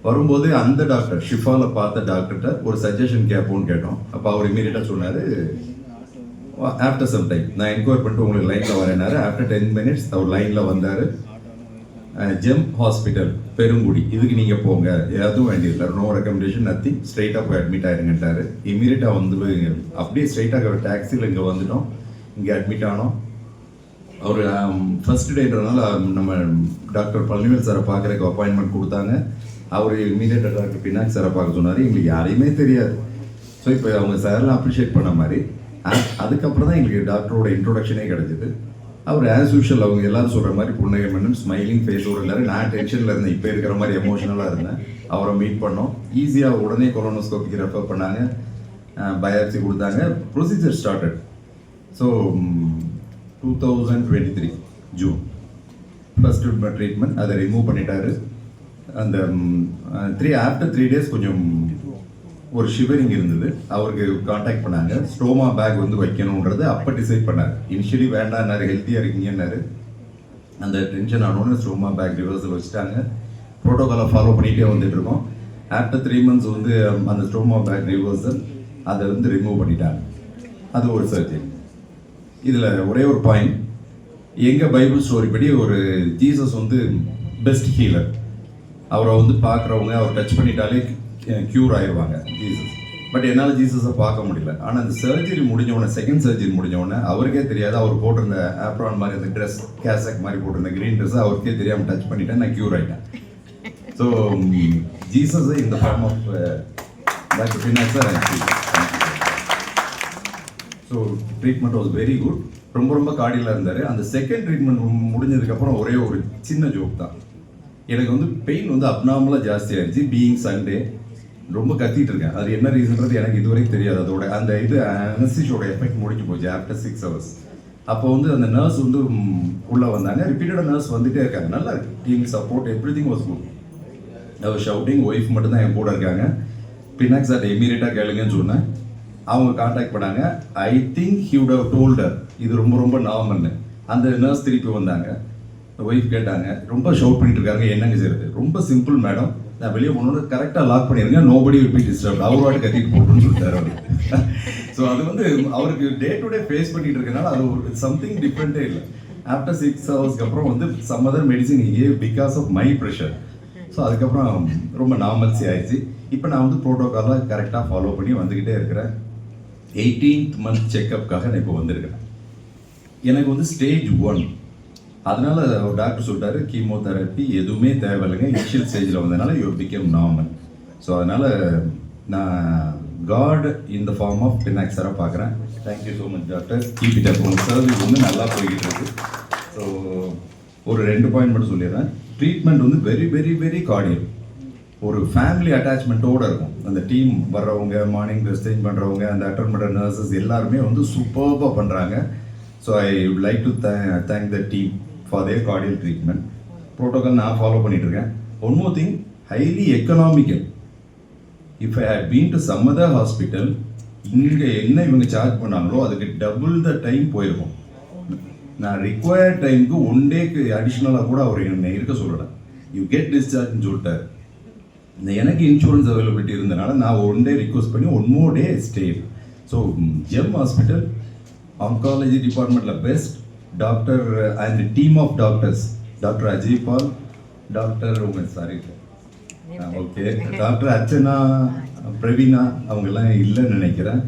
வரும்போது அந்த டாக்டர் ஷிஃபாவில் பார்த்த டாக்டர்கிட்ட ஒரு சஜஷன் கேட்போன்னு கேட்டோம். அப்போ அவர் இமீடியட்டாக சொன்னார், ஆஃப்டர் சம் டைம் நான் என்கொயர் பண்ணிட்டு உங்களுக்கு லைனில் வரேனாரு. ஆஃப்டர் 10 minutes அவர் லைனில் வந்தார். ஜெம் ஹாஸ்பிட்டல் பெருங்குடி, இதுக்கு நீங்கள் போங்க, எதுவும் வேண்டியதில்லை, நோ ரெக்கமெண்டேஷன், நத்திங், ஸ்ட்ரைட்டாக போய் அட்மிட் ஆயிருங்கட்டாரு. இமீடியட்டாக வந்து அப்படியே ஸ்ட்ரைட்டாக டாக்ஸியில் இங்கே வந்துட்டோம். இங்கே அட்மிட் ஆனோம். அவர் ஃபர்ஸ்ட் டேன்றதுனால நம்ம டாக்டர் பழனிவேல் சாரை பார்க்குறதுக்கு அப்பாயின்மெண்ட் கொடுத்தாங்க. அவர் இமீடியட்டாக டாக்டர் பினாக் சாரை பார்க்க சொன்னார். எங்களுக்கு யாரையுமே தெரியாது. ஸோ இப்போ அவங்க சாரெலாம் அப்ரிஷியேட் பண்ண மாதிரி அதுக்கப்புறம் தான் எங்களுக்கு டாக்டரோட இன்ட்ரோடக்ஷனே கிடச்சிது. அவர் ஆஸ் யூஷுவல் அவங்க எல்லாரும் சொல்கிற மாதிரி புன்னகை மன்னன் ஸ்மைலிங் ஃபேஸோடு இருந்தார். நான் டென்ஷனில் இருந்தேன், இப்போ இருக்கிற மாதிரி எமோஷனலாக இருந்தேன். அவரை மீட் பண்ணோம், ஈஸியாக உடனே கொலோனோஸ்கோபிக்கு ரெஃபர் பண்ணாங்க, பயாப்சி கொடுத்தாங்க, procedure started. So 2023 June first treatment, அதை ரிமூவ் பண்ணிட்டாரு. அந்த ஆஃப்டர் 3 days கொஞ்சம் ஒரு ஷிவரிங் இருந்தது. அவருக்கு காண்டாக்ட் பண்ணாங்க, ஸ்டோமா பேக் வந்து வைக்கணுன்றது அப்போ டிசைட் பண்ணார். இனிஷியலி வேண்டான்னாரு, ஹெல்த்தியாக இருக்கீங்கன்னாரு. அந்த டென்ஷன் ஆனோன்னு ஸ்டோமா பேக் ரிவர்சல் வச்சுட்டாங்க. ப்ரோட்டோகாலை ஃபாலோ பண்ணிகிட்டே வந்துட்டு இருக்கோம். ஆஃப்டர் 3 months வந்து அந்த ஸ்டோமா பேக் ரிவர்சல் அதை வந்து ரிமூவ் பண்ணிட்டாங்க. அது ஒரு சர்ஜரி. இதில் ஒரே ஒரு பாயிண்ட், எங்கள் பைபிள் ஸ்டோரி படி ஒரு ஜீசஸ் வந்து பெஸ்ட் ஹீலர். அவரை வந்து பார்க்குறவங்க அவர் டச் பண்ணிட்டாலே க்யூர் ஆயிடுவாங்க ஜீசஸ். பட் என்னால் ஜீசஸை பார்க்க முடியல. ஆனால் அந்த சர்ஜரி முடிஞ்சவொடனே, செகண்ட் சர்ஜரி முடிஞ்சவொடனே அவருக்கே தெரியாது, அவர் போட்டிருந்த ஆப்ரான் மாதிரி அந்த ட்ரெஸ், கேசக் மாதிரி போட்டிருந்த க்ரீன் ட்ரெஸ்ஸை அவருக்கே தெரியாமல் டச் பண்ணிட்டேன், நான் க்யூர் ஆகிட்டேன். ஸோ ஜீசஸை இந்த form of doctor Pinak sir. So treatment was very good. ரொம்ப காடியில் இருந்தார். அந்த செகண்ட் ட்ரீட்மெண்ட் முடிஞ்சதுக்கப்புறம் ஒரே ஒரு சின்ன ஜோக் தான். எனக்கு வந்து பெயின் வந்து அப்நார்மலாக ஜாஸ்தி ஆயிடுச்சு. பீயிங் சண்டே ரொம்ப கத்திட்டு இருக்கேன். அது என்ன ரீசன்றது எனக்கு இதுவரைக்கும் தெரியாது. அதோட அந்த இது அனஸ்தீசியோட எஃபெக்ட் முடிஞ்சு போச்சு ஆஃப்டர் 6 hours. அப்போ வந்து அந்த நர்ஸ் வந்து உள்ளே வந்தாங்க. ரிப்பீட்டடாக நர்ஸ் வந்துகிட்டே இருக்காங்க. நல்லா இருக்கு, team support, everything was good. அவர் ஷவுட்டிங், ஒய்ஃப் மட்டும்தான் என் கூட இருக்காங்க. பினாக் சார் இமீடியட்டாக கேளுங்கன்னு சொன்னேன். அவங்க காண்டாக்ட் பண்ணாங்க. I think he would have told her இது ரொம்ப நார்மல்னு. அந்த நர்ஸ் திருப்பி வந்தாங்க. ஒய்ஃப் கேட்டாங்க, ரொம்ப ஷவுட் பண்ணிட்டு இருக்காங்க, என்னங்க செய்யுது? ரொம்ப சிம்பிள் மேடம், நான் வெளியே போனோன்னு கரெக்டாக லாக் பண்ணிடுங்க, நோபடி வில் பி டிஸ்டர்ப்ட், அவர் வாட்டு கத்திட்டு போட்டுன்னு சொல்லிட்டாரு அவர். ஸோ அது வந்து அவருக்கு டே டு டே ஃபேஸ் பண்ணிட்டு இருக்கனால அது ஒரு சம்திங் டிஃப்ரெண்ட்டே இல்லை. ஆஃப்டர் 6 hours அப்புறம் வந்து some other medicine gave because of my pressure. So அதுக்கப்புறம் ரொம்ப நார்மல்சி ஆயிடுச்சு. இப்போ நான் வந்து ப்ரோட்டோகாலை கரெக்டாக ஃபாலோ பண்ணி வந்துக்கிட்டே இருக்கிறேன். 18th month செக்கப்புக்காக நான் இப்போ வந்திருக்கிறேன். எனக்கு வந்து ஸ்டேஜ் 1, அதனால டாக்டர் சொல்லிட்டாரு கீமோதெரப்பி எதுவுமே தேவையில்லைங்க, இனிஷியல் ஸ்டேஜில் வந்ததுனால யூ பிகேம் நார்மல். ஸோ அதனால் நான் காட் இந்த ஃபார்ம் ஆஃப் பினாக் சாரை பார்க்குறேன். Thank you so much doctor, keep it up. உங்கள் சர்வீஸ் வந்து நல்லா போய்கிட்டு இருக்கு. ஸோ ஒரு 2 பாயிண்ட் மட்டும் சொல்லிடுறேன். ட்ரீட்மெண்ட் வந்து வெரி கார்டியல், ஒரு ஃபேமிலி அட்டாச்மெண்ட்டோடு இருக்கும். அந்த டீம் வர்றவங்க, மார்னிங் ட்ரெஸ் சேஞ்ச் பண்ணுறவங்க, அந்த அட்டெண்ட் பண்ணுற நர்சஸ் எல்லாருமே வந்து சூப்பராக பண்ணுறாங்க. So I would like to thank the team for their cordial treatment. Protocol நான் ஃபாலோ பண்ணிகிட்ருக்கேன். One more thing, highly economical. If I had been to some other hospital, இங்கே என்ன இவங்க சார்ஜ் பண்ணாங்களோ அதுக்கு டபுள் த டைம் போயிருக்கும். நான் ரிக்வயர்ட் டைமுக்கு 1 டேக்கு அடிஷ்னலாக கூட அவர் என்னை இருக்க சொல்லலை. யூ கெட் டிஸ்சார்ஜ்னு சொல்லிட்டார். எனக்கு இன்சூரன்ஸ் அவைலபிலிட்டி இருந்தனால நான் 1 டே ரிக்வஸ்ட் பண்ணி 1 more day stay. So gem hospital oncology டிபார்ட்மெண்ட்டில் best doctor and team of doctors, doctor Ajay Paul, doctor okay doctor Archana, Praveena, அவங்கெல்லாம் இல்லைன்னு நினைக்கிறேன்.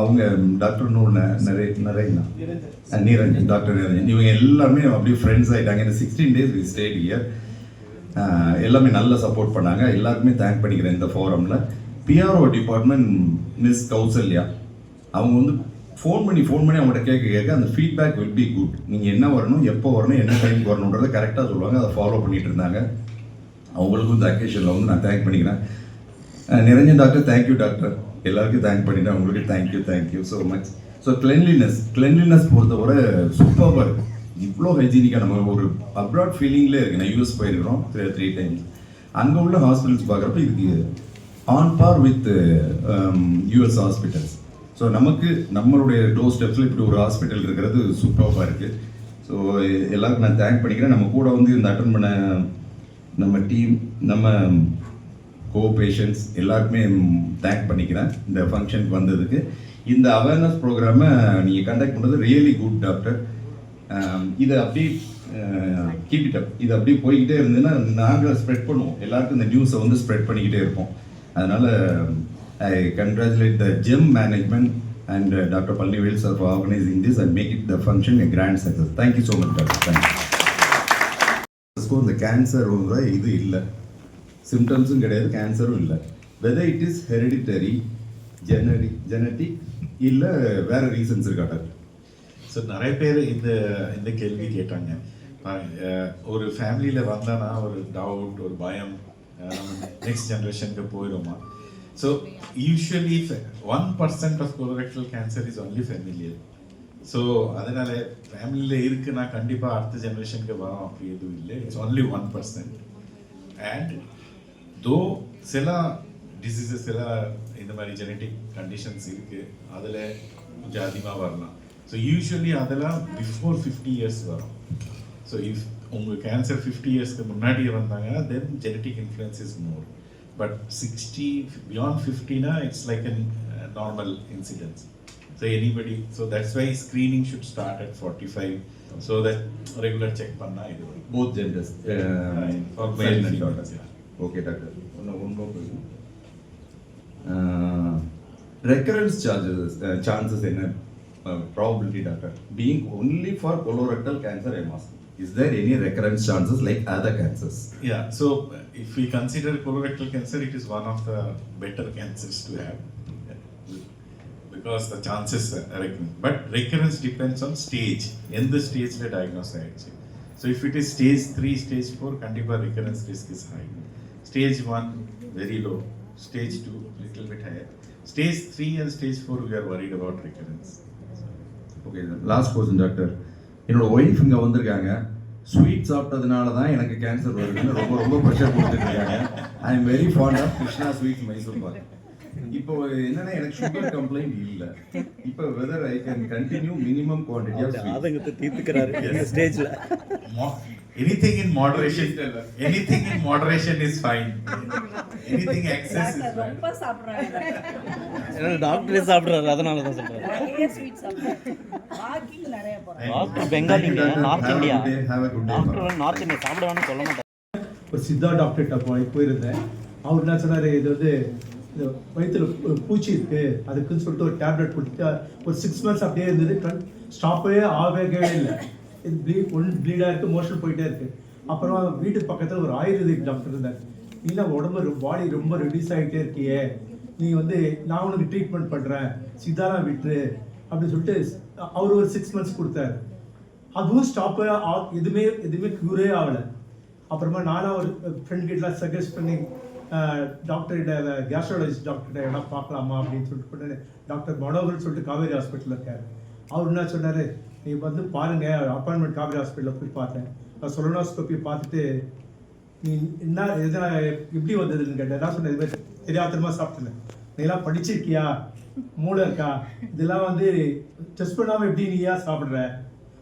அவங்க டாக்டர் நிரஞ்சன், டாக்டர் நிரஞ்சன், இவங்க எல்லாமே அப்படியே ஃப்ரெண்ட்ஸ் ஆகிட்டாங்க. இந்த 16 days we stayed here. எல்லாமே நல்லா சப்போர்ட் பண்ணாங்க. எல்லாருக்குமே தேங்க் பண்ணிக்கிறேன் இந்த ஃபோரமில். பிஆர்ஓ டிபார்ட்மெண்ட் மிஸ் கௌசல்யா, அவங்க வந்து ஃபோன் பண்ணி அவங்கள்ட்ட கேட்க அந்த ஃபீட்பேக் வில் பி குட். நீங்கள் என்ன வரணும், எப்போ வரணும், என்ன டைமுக்கு வரணுன்றதை கரெக்டாக சொல்லுவாங்க. அதை ஃபாலோ பண்ணிகிட்டு இருந்தாங்க. அவங்களுக்கும் இந்த அக்கேஷனில் வந்து நான் தேங்க் பண்ணிக்கிறேன். நிரஞ்சன் டாக்டர், தேங்க்யூ டாக்டர், எல்லாருக்கும் தேங்க் பண்ணிட்டேன். உங்களுக்கு thank you so much. So cleanliness பொறுத்தவரை சூப்பராக இருக்குது. இவ்வளோ ஹைஜீனிக்காக நம்ம ஒரு அப்ராட் ஃபீலிங்லேயே இருக்குது. நான் யூஎஸ் போயிருக்கிறோம் 3 times. அங்கே உள்ள ஹாஸ்பிட்டல்ஸ் பார்க்குறப்ப இதுக்கு on par with US hospitals. So நமக்கு நம்மளுடைய டோர் ஸ்டெப்ஸில் இப்படி ஒரு ஹாஸ்பிட்டல் இருக்கிறது சூப்பராக இருக்குது. ஸோ எல்லாருக்கும் நான் தேங்க் பண்ணிக்கிறேன். நம்ம கூட வந்து இந்த அட்டன் பண்ண நம்ம டீம், நம்ம பேஷண்ட்ஸ் எல்லாருக்குமே தேங்க் பண்ணிக்கிறேன் இந்த ஃபங்க்ஷனுக்கு வந்ததுக்கு. இந்த அவேர்னஸ் ப்ரோக்ராமை நீங்கள் கண்டக்ட் பண்ணுறது ரியலி குட் டாக்டர். இதை அப்படியே கீப் இட் அப். இது அப்படியே போய்கிட்டே இருந்ததுன்னா நாங்கள் ஸ்ப்ரெட் பண்ணுவோம், எல்லாருக்கும் இந்த நியூஸை வந்து ஸ்ப்ரெட் பண்ணிக்கிட்டே இருப்போம். அதனால் I congratulate the GEM management and Dr. Palnivel sir for organizing this and make it the function a grand success. Thank you so much, Doctor. Thank you. இந்த கேன்சர் இது இல்லை, சிம்டம்ஸும் கிடையாது, கேன்சரும் இல்லை. Whether it is hereditary, genetic இல்லை வேறு ரீசன்ஸ் இருக்கா டாக்டர்? ஸோ நிறைய பேர் இந்த கேள்வி கேட்டாங்க. ஒரு ஃபேமிலியில் வந்தானா ஒரு டவுட், ஒரு பயம், நெக்ஸ்ட் ஜென்ரேஷனுக்கு போயிடுமா. So usually 1% of colorectal cancer is only familial. So அதனால ஃபேமிலியில் இருக்குன்னா கண்டிப்பாக அடுத்த ஜென்ரேஷனுக்கு வரும் அப்படி எதுவும் இல்லை. It's only 1%. அண்ட் தோ சில டிசீசஸ் எல்லாம் இந்த மாதிரி ஜெனட்டிக் கண்டிஷன்ஸ் இருக்குது, அதில் கொஞ்சம் அதிகமாக வரலாம். ஸோ யூஸ்வலி அதெல்லாம் பிஃபோர் 50 இயர்ஸ் வரும். ஸோ இஃப் உங்கள் கேன்சர் 50 இயர்ஸ்க்கு முன்னாடி வந்தாங்கன்னா then genetic influence is more. But 60 beyond 50னா it's like a normal incidence. So anybody, so that's why screening should start at 45 so that regular check பண்ணால் இது வரும். Both genders male and daughters. Okay doctor, one more question. recurrence chances என்ன probability doctor being only for colorectal cancer I'm asking, is there any recurrence chances like other cancers? Yeah, so if we consider colorectal cancer, it is one of the better cancers to have because the chances are recurrent. But recurrence depends on stage. In the stage le diagnose ஆயிடுச்சு. So if it is stage 3, stage 4, kandipa recurrence risk is high. Stage 1 very low, stage 2 little bit higher, stage 3 and stage 4 we are worried about recurrence. Okay, last question doctor. என்னோட ஒய்ஃப் இங்கே வந்திருக்காங்க, ஸ்வீட் சாப்பிட்டதுனால தான் எனக்கு கேன்சர் வருதுன்னு ரொம்ப ரொம்ப ப்ரெஷர் கொடுத்துருக்காங்க. I am very fond of Krishna sweet Mysore pak. இப்போ என்னன்னா எனக்கு சுகர் கம்ப்ளைண்ட் இல்லை. இப்போ whether I can continue minimum quantity of sweet. அதங்க தீர்த்துக்கறாரு இந்த ஸ்டேஜ்ல. Anything in moderation, anything in moderation is fine. Anything excess is bad. ரொம்ப சாப்பிடுறாங்க. ஏன்னா டாக்டரே சாப்பிடுறாரு, அதனால தான் சொல்றாரு. நிறைய ஸ்வீட் சாப்பிடுறாங்க. வாக்கிங் நிறைய போறாங்க. டாக்டர் பெங்காலிங்க, north India. Have a good day. Doctor north India சாப்பிடுவான்னு சொல்ல மாட்டாங்க. ஒரு சித்தா டாக்டர்கிட்ட போயிருந்தேன். அவர் என்ன சொன்னார், இது வந்து இந்த வயிற்றுல பூச்சி இருக்குது அதுக்குன்னு சொல்லிட்டு ஒரு டேப்லெட் கொடுத்து ஒரு 6 மந்த்ஸ் அப்படியே இருந்தது. ஸ்டாப்பே ஆகவே இல்லை. இது ப்ளீடாக இருக்குது, மோஷன் போயிட்டே இருக்குது. அப்புறம் வீட்டுக்கு பக்கத்தில் ஒரு ஆயுர்வேதிக் டாக்டர் இருந்தார். இல்லை உடம்பு பாடி ரொம்ப ரெடியூஸ் ஆகிட்டே இருக்கியே, நீ வந்து நான் உனக்கு ட்ரீட்மெண்ட் பண்ணுறேன், சித்தாலாம் விட்டுரு அப்படின்னு சொல்லிட்டு அவர் ஒரு 6 மந்த்ஸ் கொடுத்தாரு. அதுவும் ஸ்டாப்பே எதுவுமே க்யூரே ஆகலை. அப்புறமா நானும் ஒரு ஃப்ரெண்ட் கிட்டலாம் சஜஸ்ட் பண்ணி டாக்டர்கிட்ட கேஸ்ட்ராலஜிஸ்ட் டாக்டர்கிட்ட எதனா பார்க்கலாமா அப்படின்னு சொல்லிட்டு பண்ணேன். டாக்டர் மனோகர்னு சொல்லிட்டு காவேரி ஹாஸ்பிட்டலில் இருக்கார். அவர் என்ன சொன்னார், நீ வந்து பாருங்க, அப்பாயின்மெண்ட் காவேரி ஹாஸ்பிட்டலில் போய் பார்த்தேன். நான் சொலனோஸ்கோப்பி பார்த்துட்டு நீ என்ன எதனா எப்படி வந்ததுன்னு கேட்டேன். என்ன சொன்னேன், இதுமாதிரி தெரியாதனமாக சாப்பிட்டேன். நீலாம் படிச்சிருக்கியா, மூளை இருக்கா, இதெல்லாம் வந்து டெஸ்ட் பண்ணாமல் எப்படி நீ ஏன் சாப்பிட்ற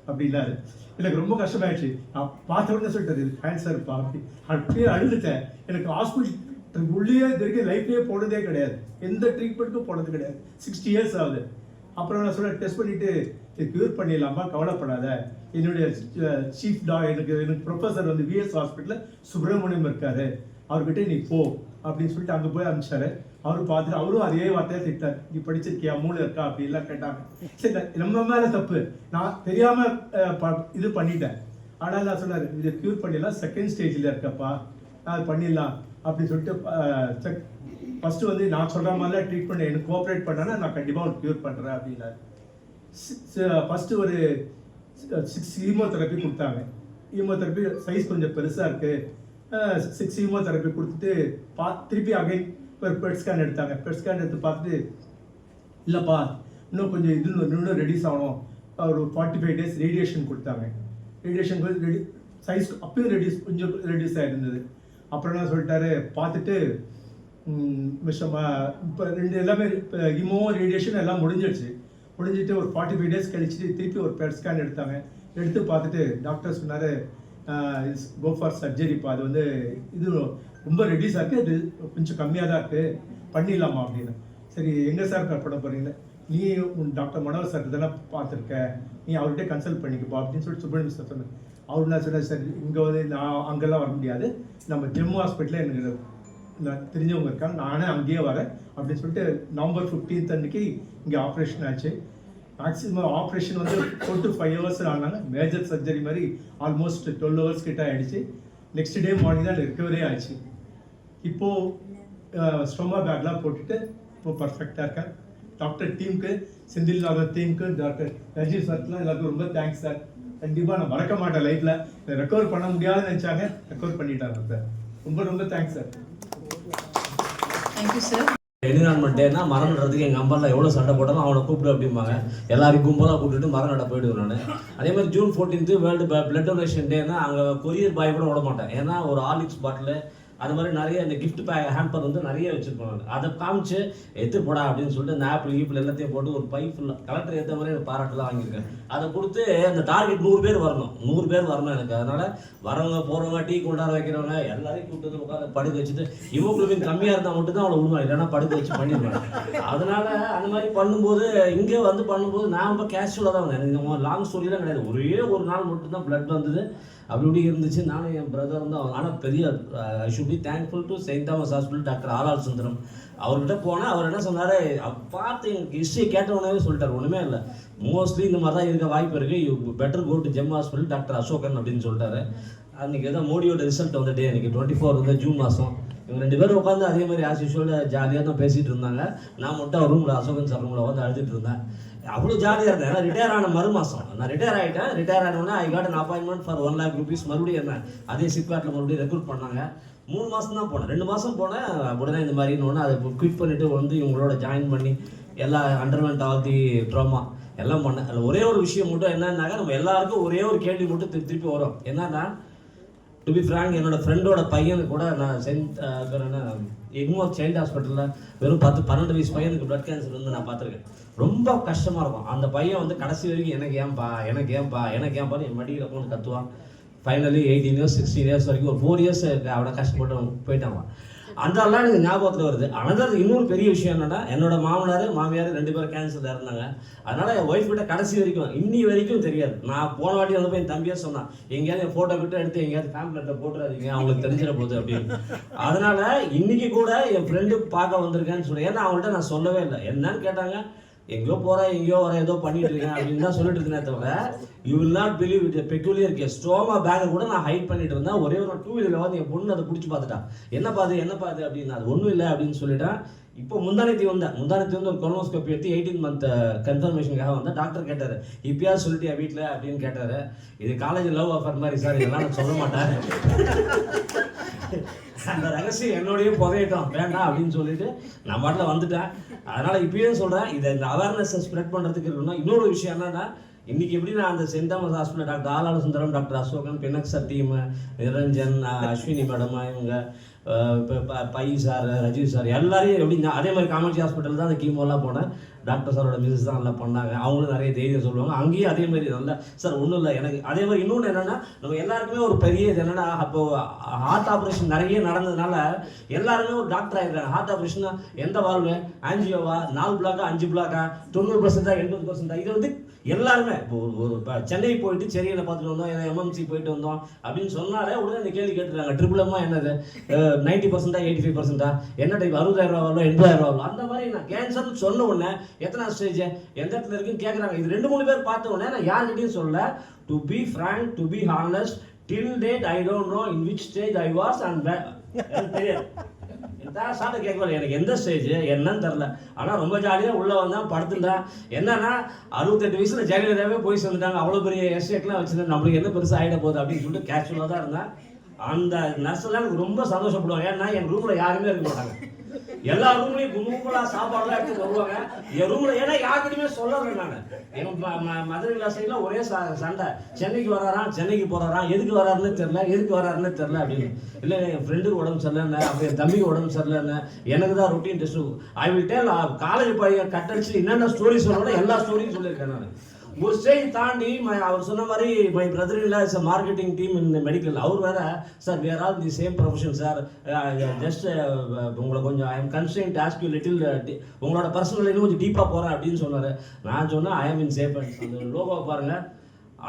அப்படின்னாரு. எனக்கு ரொம்ப கஷ்டமாயிடுச்சு. நான் பார்த்த உடனே சொல்லிட்டது இது கேன்சர்ப்பா அப்படியே அழுதுட்டேன். எனக்கு ஹாஸ்பிட்டல் உள்ளே இது வரைக்கும் லைஃப்லேயே போனதே கிடையாது, எந்த ட்ரீட்மெண்ட்டும் போனது கிடையாது. 60 இயர்ஸ் ஆகுது. அப்புறம் நான் சொல்ல டெஸ்ட் பண்ணிவிட்டு க்யூர் பண்ணிடலாமா, கவலைப்படாத. என்னுடைய சீஃப் எனக்கு ப்ரொஃபஸர் வந்து விஎஸ் ஹாஸ்பிட்டலில் சுப்பிரமணியம் இருக்காரு, அவர்கிட்ட நீ போ அப்படின்னு சொல்லிட்டு அங்கே போய் அனுப்பிச்சாரு. அவரும் பார்த்துட்டு அவரும் அதே வார்த்தையை திட்டார், நீ படிச்சிருக்கியா, மூளை இருக்கா அப்படின்லாம் கேட்டாங்க. சரி, நம்ம மேலே தப்பு, நான் தெரியாமல் இது பண்ணிட்டேன். ஆனால் நான் சொன்னார், இதை க்யூர் பண்ணிடலாம், செகண்ட் ஸ்டேஜில் இருக்கப்பா, அது பண்ணிடலாம் அப்படின்னு சொல்லிட்டு ஃபஸ்ட்டு வந்து நான் சொல்கிற மாதிரிலாம் ட்ரீட்மெண்ட் எனக்கு கோஆப்ரேட் பண்ணேன்னா நான் கண்டிப்பாக ஒரு க்யூர் பண்ணுறேன் அப்படின்னாரு. ஃபஸ்ட்டு ஒரு 6 ஹீமோதெரப்பி கொடுத்தாங்க. ஹீமோதெரப்பி சைஸ் கொஞ்சம் பெருசாக இருக்குது. 6 ஹீமோதெரப்பி கொடுத்துட்டு திருப்பி அகைன் ஒரு பெட் ஸ்கேன் எடுத்தாங்க. பெட் ஸ்கேன் எடுத்து பார்த்துட்டு, இல்லைப்பா இன்னும் கொஞ்சம் இன்னும் ரெடியூஸ் ஆகணும், ஒரு 45 டேஸ் ரேடியேஷன் கொடுத்தாங்க. ரேடியேஷன் சைஸ் அப்பயும் கொஞ்சம் ரெடியூஸ் ஆகிருந்தது. அப்புறம் என்ன சொல்லிட்டாரு, பார்த்துட்டு இப்போ எல்லாமே ஹீமோ ரேடியேஷன் எல்லாம் முடிஞ்சிட்டு ஒரு 45 டேஸ் கழிச்சுட்டு திருப்பி ஒரு பெட் ஸ்கேன் எடுத்தாங்க. எடுத்து பார்த்துட்டு டாக்டர் சொன்னார், கோ ஃபார் சர்ஜரிப்பா, அது வந்து இது ரொம்ப ரெடியூஸ் ஆகுது, அது கொஞ்சம் கம்மியாக தான் இருக்குது, பண்ணிடலாமா அப்படின்னு. சரி, எங்கே சார் பண்ண போகிறீங்களே, நீ டாக்டர் மனோகர் சார் தானே பார்த்துருக்க, நீ அவர்கிட்ட கன்சல்ட் பண்ணிக்கப்பா அப்படின்னு சொல்லிட்டு சுப்பிரமணியம் சார் சொன்னேன். அவர் என்ன சொன்னார், சார் இங்கே வந்து நான் அங்கெல்லாம் வர முடியாது, நம்ம ஜம்மு ஹாஸ்பிட்டலில் எனக்கு நான் தெரிஞ்சவங்க இருக்காங்க, நானே அங்கேயே வரேன் அப்படின்னு சொல்லிட்டு நவம்பர் 15 அன்னைக்கு இங்கே ஆப்ரேஷன் ஆச்சு. மேக்ஸிமம் ஆப்ரேஷன் வந்து 4 to 5 hours ஆனாங்க. மேஜர் சர்ஜரி மாதிரி ஆல்மோஸ்ட் 12 hours கிட்ட ஆகிடுச்சு. நெக்ஸ்ட் டே மார்னிங் தான் ரிக்கவரே ஆச்சு. இப்போது ஸ்டொமா பேக்லாம் போட்டுட்டு இப்போ பர்ஃபெக்டாக இருக்கேன். டாக்டர் டீமுக்கு செந்தில்நாதன் டீமுக்கு டாக்டர் ரஜீவ் சார்க்குலாம் எல்லாருக்கும் ரொம்ப தேங்க்ஸ் சார். கண்டிப்பாக நான் மறக்க மாட்டேன் லைஃப்பில். ரெக்கவர் பண்ண முடியாதுன்னு நினச்சாங்க, ரெக்கவர் பண்ணிட்டாங்க சார். ரொம்ப ரொம்ப thanks sir. Thank you sir. Environment டேனா மரம் நடுறதுக்கு எங்கள் அம்மாலாம் எவ்வளோ சண்டை போட்டாலும் அவனை கூப்பிடு அப்படிம்பாங்க. எல்லாரையும் கும்பலாக கூப்பிட்டுட்டு மரம் நட போயிடுவேன் நான். அதே மாதிரி ஜூன் 14 வேர்ல்டு பிளட் டொனேஷன் டேனா அங்கே கொரியர் பாய் கூட விட மாட்டேன். ஏன்னா ஒரு ஹார்லிக்ஸ் பாட்டில் அது மாதிரி நிறைய இந்த கிஃப்ட் ஹேம்பர் வந்து நிறைய வச்சுருப்பேன் நான். அதை காமிச்சு எடுத்து போடா அப்படின்னு சொல்லிட்டு இந்த ஆப்பிள் ஈப்பிள் எல்லாத்தையும் போட்டு ஒரு பை ஃபுல்லாக கலெக்டர் ஏற்ற மாதிரி எனக்கு பாராட்டுலாம் வாங்கியிருக்கேன். அதை கொடுத்து அந்த டார்கெட் 100 பேர் வரணும், 100 பேர் வரணும் எனக்கு. அதனால் வரவங்க போகிறவங்க டீ கொண்டாட வைக்கிறவங்க எல்லாரையும் கூப்பிட்டு வந்து உட்காந்து படுக்க வச்சுட்டு ஹீமோகுளோபின் கம்மியாக இருந்தால் மட்டும் தான் அவளை விடுவாங்க, இல்லைன்னா படுக்க வச்சு பண்ணிடுவாங்க. அதனால் அந்த மாதிரி பண்ணும்போது இங்கே வந்து பண்ணும்போது நான் ரொம்ப கேஷுவலாக தான் வந்தேன். எனக்கு லாங் ஸ்டோரிலாம் கிடையாது. ஒரே ஒரு நாள் மட்டும்தான் பிளட் வந்தது. அப்படி இப்படி இருந்துச்சு. நானும் என் பிரதர் தான். ஆனால் பெரிய I should be thankful to saint Thomas hospital doctor Alal Sundaram. அவர்கிட்ட போனால் அவர் என்ன சொன்னார், பார்த்து எனக்கு ஹிஸ்ட்ரியை கேட்டவனே சொல்லிட்டார், ஒன்றுமே இல்லை, மோஸ்ட்லி இந்த மாதிரி தான் இருக்க வாய்ப்பு இருக்குது, you better go to GEM hospital doctor Ashokan அப்படின்னு சொல்லிட்டாரு. அன்றைக்கி எதாவது மோடியோட ரிசல்ட் வந்துட்டு எனக்கு 24 வந்து ஜூன் மாதம். இவங்க 2 பேரும் உட்காந்து அதே மாதிரி ஆஸ் யூஷுவல் ஜாலியாக தான் பேசிகிட்டு இருந்தாங்க. நான் மட்டும் அவர் ரூமில் அசோகன் சார் ரூமில் வந்து அழுதுட்டு இருந்தேன். அவ்வளோ ஜாலியாக இருந்தேன். ஏன்னா ரிட்டையர் ஆன மறு மாதம் நான் ரிட்டையர் ஆகிட்டேன். ரிட்டையர் ஆனோடனே I got an appointment for 1 lakh rupees. மறுபடியும் என்ன அதே சிப்கார்ட்டில் மறுபடியும் ரெக்ரூட் பண்ணாங்க. 3 மாதம் தான் போனேன். 2 மாதம் போனேன். உடனே இந்த மாதிரின்னு ஒன்று அதை குவிட் பண்ணிவிட்டு வந்து இவங்களோட ஜாயின் பண்ணி எல்லா அண்டர்மெண்ட் ஆல் தி ட்ராமா எல்லாம் பண்ணேன். அதில் ஒரே ஒரு விஷயம் மட்டும் என்னன்னாக்கா, நம்ம எல்லாருக்கும் ஒரே ஒரு கேள்வி மட்டும் திருப்பி வரும். என்னன்னா, டு பி ஃப்ராங்க், என்னோட ஃப்ரெண்டோட பையனுக்கு கூட நான் எக்மோர் சைல்டு ஹாஸ்பிட்டலில் வெறும் 10-12 வயசு பையனுக்கு பிளட் கேன்சர் வந்து நான் பார்த்துருக்கேன். ரொம்ப கஷ்டமாக இருக்கும். அந்த பையன் வந்து கடைசி வரைக்கும் எனக்கு ஏன்பான்னு என் மடியில் உட்காந்து கத்துவான். ஃபைனலி 18 years 16 years வரைக்கும் ஒரு 4 years அவனை கஷ்டப்பட்டு போயிட்டாங்க. அதெல்லாம் எனக்கு ஞாபகத்தில் வருது. ஆனால் இன்னொரு பெரிய விஷயம் என்னென்னா, என்னோட மாமனார் மாமியார் 2 பேரும் கேன்சரில் இருந்தாங்க. அதனால் என் ஒய்ஃப் கிட்ட கடைசி வரைக்கும் இன்னி வரைக்கும் தெரியாது. நான் போன வாட்டி வந்து போய் என் தம்பியாக சொன்னான், எங்கேயாவது என் ஃபோட்டோ கிட்ட எடுத்து எங்கேயாவது ஃபேமிலிட்ட போட்டுறாதீங்க, அவங்களுக்கு தெரிஞ்சிட போகுது அப்படின்னு. அதனால் இன்னைக்கு கூட என் ஃப்ரெண்டு பார்க்க வந்திருக்கேன்னு சொல்லி, ஏன்னா அவங்கள்ட்ட நான் சொல்லவே இல்லை. என்னன்னு கேட்டாங்க, எங்கேயோ போகிறேன் எங்கேயோ வர ஏதோ பண்ணிட்டு இருக்கேன் அப்படின்னு தான் சொல்லிட்டு இருந்தேன். தவிர you will not believe it peculiar case. Stoma பேக்கை கூட நான் ஹைட் பண்ணிட்டு இருந்தேன். ஒரே ஒரு 2 வீலரில் வந்து என் பொண்ணு அதை பிடிச்சி பார்த்துட்டா. என்னப்பா அது அப்படின்னு. அது ஒன்றும் இல்லை அப்படின்னு சொல்லிட்டேன். இப்போ முந்தானத்தி வந்து ஒரு கொலோனோஸ்கோப்பி எடுத்து 18 month கன்ஃபர்மேஷனுக்காக வந்தேன். டாக்டர் கேட்டார், இப்பயா சொல்லிட்டியா வீட்டில் அப்படின்னு கேட்டார். இது காலேஜ் லவ் ஆஃபர் மாதிரி சார், இதெல்லாம் நான் சொல்ல மாட்டேன், அந்த ரகசியம் என்னோடையும் புதையிட்டோம், வேண்டாம் அப்படின்னு சொல்லிட்டு நான் பாட்டில் வந்துட்டேன். அதனால் இப்பயும் சொல்கிறேன், இதை இந்த அவேர்னஸை ஸ்ப்ரெட் பண்ணுறதுக்கு இருக்கணும். இன்னொரு விஷயம் என்னன்னா, இன்றைக்கி எப்படி நான் அந்த saint Thomas hospital doctor Alal Sundaram, doctor Asokan, Pinak sir team, Niranjan, Ashwini madam, இவங்க பை சார், ரஜீவ் சார் எல்லாரையும் எப்படி அதே மாதிரி காமாட்சி ஹாஸ்பிட்டல் தான் அந்த கீமோலாம் போனேன். டாக்டர் சாரோட மிஸ்ஸஸ் தான் நல்லா பண்ணாங்க. அவங்களும் நிறைய தைரியம் சொல்லுவாங்க. அங்கேயும் அதே மாதிரி நல்லா சார் ஒன்றும் இல்லை எனக்கு. அதே மாதிரி இன்னொன்று என்னென்னா, நம்ம எல்லாருக்குமே ஒரு பெரிய இது என்னென்னா, அப்போது ஹார்ட் ஆப்ரேஷன் நிறைய நடந்ததுனால எல்லாருமே ஒரு டாக்டர் ஆகிடுறாங்க. ஹார்ட் ஆப்ரேஷன் எந்த வாழ்வு, ஆன்ஜியோவா, 4 பிளாக்கா 5 பிளாக்கா, 90% 80%, இது வந்து எல்லாருமே இப்போ ஒரு சென்னை போயிட்டு சென்னையில் பார்த்துட்டு வந்தோம், எம்எம்சி போயிட்டு வந்தோம் அப்படின்னு சொன்னாலே உடனே இந்த கேள்வி கேட்டுருக்காங்க, ட்ரிபிளமா என்னது, 90%, 85%, என்ன டைப், 60,000 ரூபா 80,000 ரூபா. அந்த மாதிரி நான் கேன்சர்னு சொன்ன உடனே எத்தனை ஸ்டேஜ் எந்த இடத்துல இருக்குன்னு கேட்குறாங்க. இது 2-3 பேர் பார்த்த உடனே நான் யார்கிட்டையும் சொல்லல. To be frank, to be honest, till date I don't know in which stage I was and தெரியாது. சாட்டை கேட்கல எனக்கு எந்த ஸ்டேஜ் என்னன்னு தெரில. ஆனால் ரொம்ப ஜாலியாக உள்ளே வந்தேன், படுத்துட்டேன். என்னன்னா 68 வயசில் ஜெயலலிதாவே போய் சேர்ந்துட்டாங்க. அவ்வளோ பெரிய எஸ்டேட்லாம் வச்சுருந்தேன், நம்மளுக்கு என்ன பெருசாக ஆகிட போகுது அப்படின்னு சொல்லிட்டு கேஷுவலாக தான் இருந்தேன். அந்த நர்ஸ்லாம் எனக்கு ரொம்ப சந்தோஷப்படுவாங்க. ஏன்னா என் ரூமில் யாருமே இருக்க மாட்டாங்க. எல்லா ரூம்லையும் கும்பலாக சாப்பாடுலாம் எடுத்து வருவாங்க என் ரூமில். ஏன்னா யாருக்கிட்டையுமே சொல்லலை நான். எங்கள் மதுரை சைடில் ஒரே சண்டை, சென்னைக்கு வராராம், சென்னைக்கு போகிறாராம், எதுக்கு வராருன்னு தெரில அப்படின்னு. இல்லை என் ஃப்ரெண்டுக்கு உடம்பு சரியில்லைன்னு, அப்போ என் தம்பிக்கு உடம்பு சரியில்லைன்னு, எனக்கு தான் routine test. I will tell college பையன் கட்டடிச்சு என்னென்ன ஸ்டோரி சொல்லணும் எல்லா ஸ்டோரியும் சொல்லியிருக்கேன் நான். ஒரு ஸ்டேஜ் தாண்டி அவர் சொன்ன மாதிரி மை பிரதர் இல்ல is marketing team in medical. அவர் வேற, sir we are all the same profession sir, just உங்களை கொஞ்சம் I am constrained to ask you little, உங்களோட பர்சனல் இன்னும் கொஞ்சம் டீப்பாக போகிறேன் அப்படின்னு சொன்னார். நான் சொன்னேன் ஐ எம் இன் சேஃப். அந்த லோகோவை பாருங்கள்,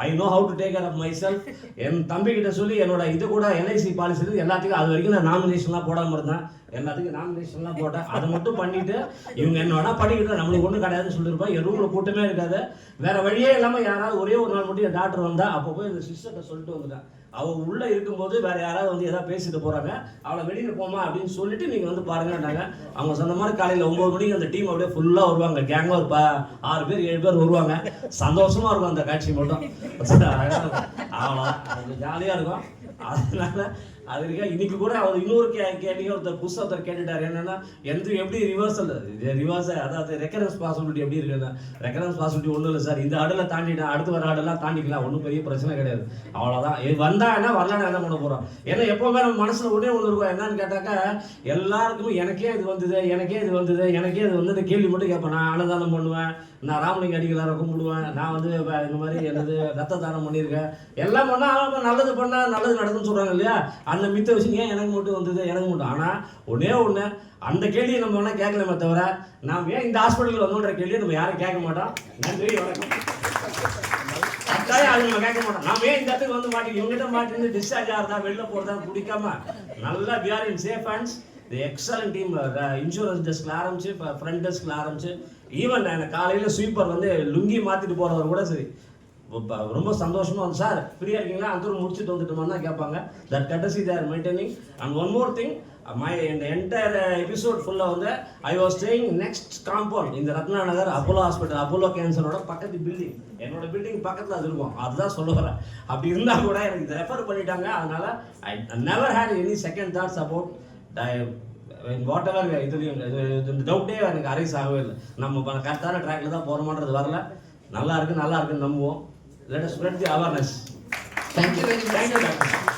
I know how to take care of myself. என் தம்பிக்கிட்ட சொல்லி என்னோட இது கூட எல்ஐசி பாலிசி எல்லாத்துக்கும் அது வரைக்கும் நான் நாமினேஷன்லாம் போடாமல் இருந்தேன். எல்லாத்துக்கும் நாமினேஷன்லாம் போட்டேன். அதை மட்டும் பண்ணிட்டு இவங்க என்ன வேணா படிக்கிட்டு நம்மளுக்கு ஒன்றும் கிடையாதுன்னு சொல்லியிருப்பா. என் ரூமில் கூட்டமே இருக்காது. வேற வழியே இல்லாமல் யாராவது ஒரே ஒரு நாள் மட்டும் என் டாக்டர் வந்தா அப்போ போய் இந்த சிஸ்டர்கிட்ட சொல்லிட்டு வந்துட்டேன். அவள் உள்ளே இருக்கும்போது வேற யாராவது வந்து எதாவது பேசிட்டு போகிறாங்க, அவளை வெளியில் போமா அப்படின்னு சொல்லிட்டு நீங்கள் வந்து பாருங்கன்னாங்க. அவங்க சொன்ன மாதிரி காலையில் 9 மணிக்கு அந்த டீம் அப்படியே ஃபுல்லாக வருவாங்க. கேங்காக ஒரு 6 பேர் 7 பேர் வருவாங்க. சந்தோஷமா இருக்கும் அந்த காட்சி மட்டும். அவ்வளோ ஜாலியாக இருக்கும். அதனால அது இருக்கா. இன்னைக்கு கூட அவர் இன்னொரு கேள்வி ஒருத்தர் புதுசாக கேட்டுட்டார். என்னன்னா எப்படி ரிவர்ஸ் அதாவது ரெக்கரன்ஸ் பாசிபிலிட்டி எப்படி இருக்குன்னா, ரெக்கரன்ஸ் பாசிபிலிட்டி ஒன்றும் இல்லை சார், இந்த ஆடெல்லாம் தாண்டிட்டேன், அடுத்து வர ஆடெல்லாம் தாண்டிக்கலாம், ஒன்றும் பெரிய பிரச்சனை கிடையாது, அவ்வளோதான். வந்தா என்ன வரலான்னு என்ன பண்ண போகிறோம். ஏன்னா எப்போவுமே நம்ம மனசில் ஒன்றே ஒன்று இருக்கும். என்னன்னு கேட்டாக்கா எல்லாருக்குமே எனக்கே இது வந்தது, எனக்கே இது வந்தது, எனக்கே இது வந்து இந்த கேள்வி மட்டும் கேட்பேன். நான் அன்னதானம் பண்ணுவேன், நான் ராமலிங்க அடிகளாரை கும்பிடுவேன், நான் வந்து இந்த மாதிரி என்னது ரத்த தானம் பண்ணியிருக்கேன், எல்லாம் பண்ணால் நல்லது பண்ணால் நல்லது நடக்குன்னு சொல்கிறாங்க இல்லையா. அந்த மித்த விஷயம் ஏன் எனக்கு மட்டும் வந்தது, எனக்கு மட்டும். ஆனால் ஒன்றே ஒன்று, அந்த கேள்வியை நம்ம வேணால் கேட்கலாமே தவிர நாம் ஏன் இந்த ஹாஸ்பிட்டலில் வந்தோன்ற கேள்வியை நம்ம யாரும் கேட்க மாட்டோம். நன்றி, வணக்கம். கட்டாயம் அது நம்ம கேட்க மாட்டோம். நாம ஏன் இந்த இடத்துக்கு வந்து மாட்டி இவங்ககிட்ட மாட்டி டிஸ்சார்ஜ் ஆகிறதா வெளில போகிறதா பிடிக்காம நல்லா we are in safe hands. The excellent team, insurance டெஸ்க்ல ஆரம்பிச்சு ஃப்ரண்ட் டெஸ்க்ல ஆரம்பிச்சு ஈவன் எனக்கு காலையில் ஸ்வீப்பர் வந்து லுங்கி மாற்றிட்டு போகிறவர் கூட சரி ரொம்ப சந்தோஷமா வந்து சார் ஃப்ரீயாக இருக்கீங்களா அந்த முடிச்சுட்டு வந்துட்டோமா தான் கேட்பாங்க. That கட்டசி they are maintaining. And one more thing, இந்த என்டையர் எபிசோட் ஃபுல்லாக வந்து I was staying next compound இந்த ரத்னா நகர் அப்போலோ ஹாஸ்பிட்டல், அப்போலோ கேன்சரோட பக்கத்து பில்டிங், என்னோட பில்டிங் பக்கத்தில் அது இருக்கும். அதுதான் சொல்ல வரேன். அப்படி இருந்தால் கூட எனக்கு இதை ரெஃபர் பண்ணிட்டாங்க. அதனால I never had any second thoughts about whatever. இதுலையும் இந்த டவுட்டே எனக்கு அரைஸ் ஆகவே இல்லை. நம்ம கரெக்டான ட்ராக்ல தான் போகிறோமான்றது வரல. நல்லா இருக்குன்னு நம்புவோம். Let us spread the awareness. Thank you very much. Thank you, Doctor.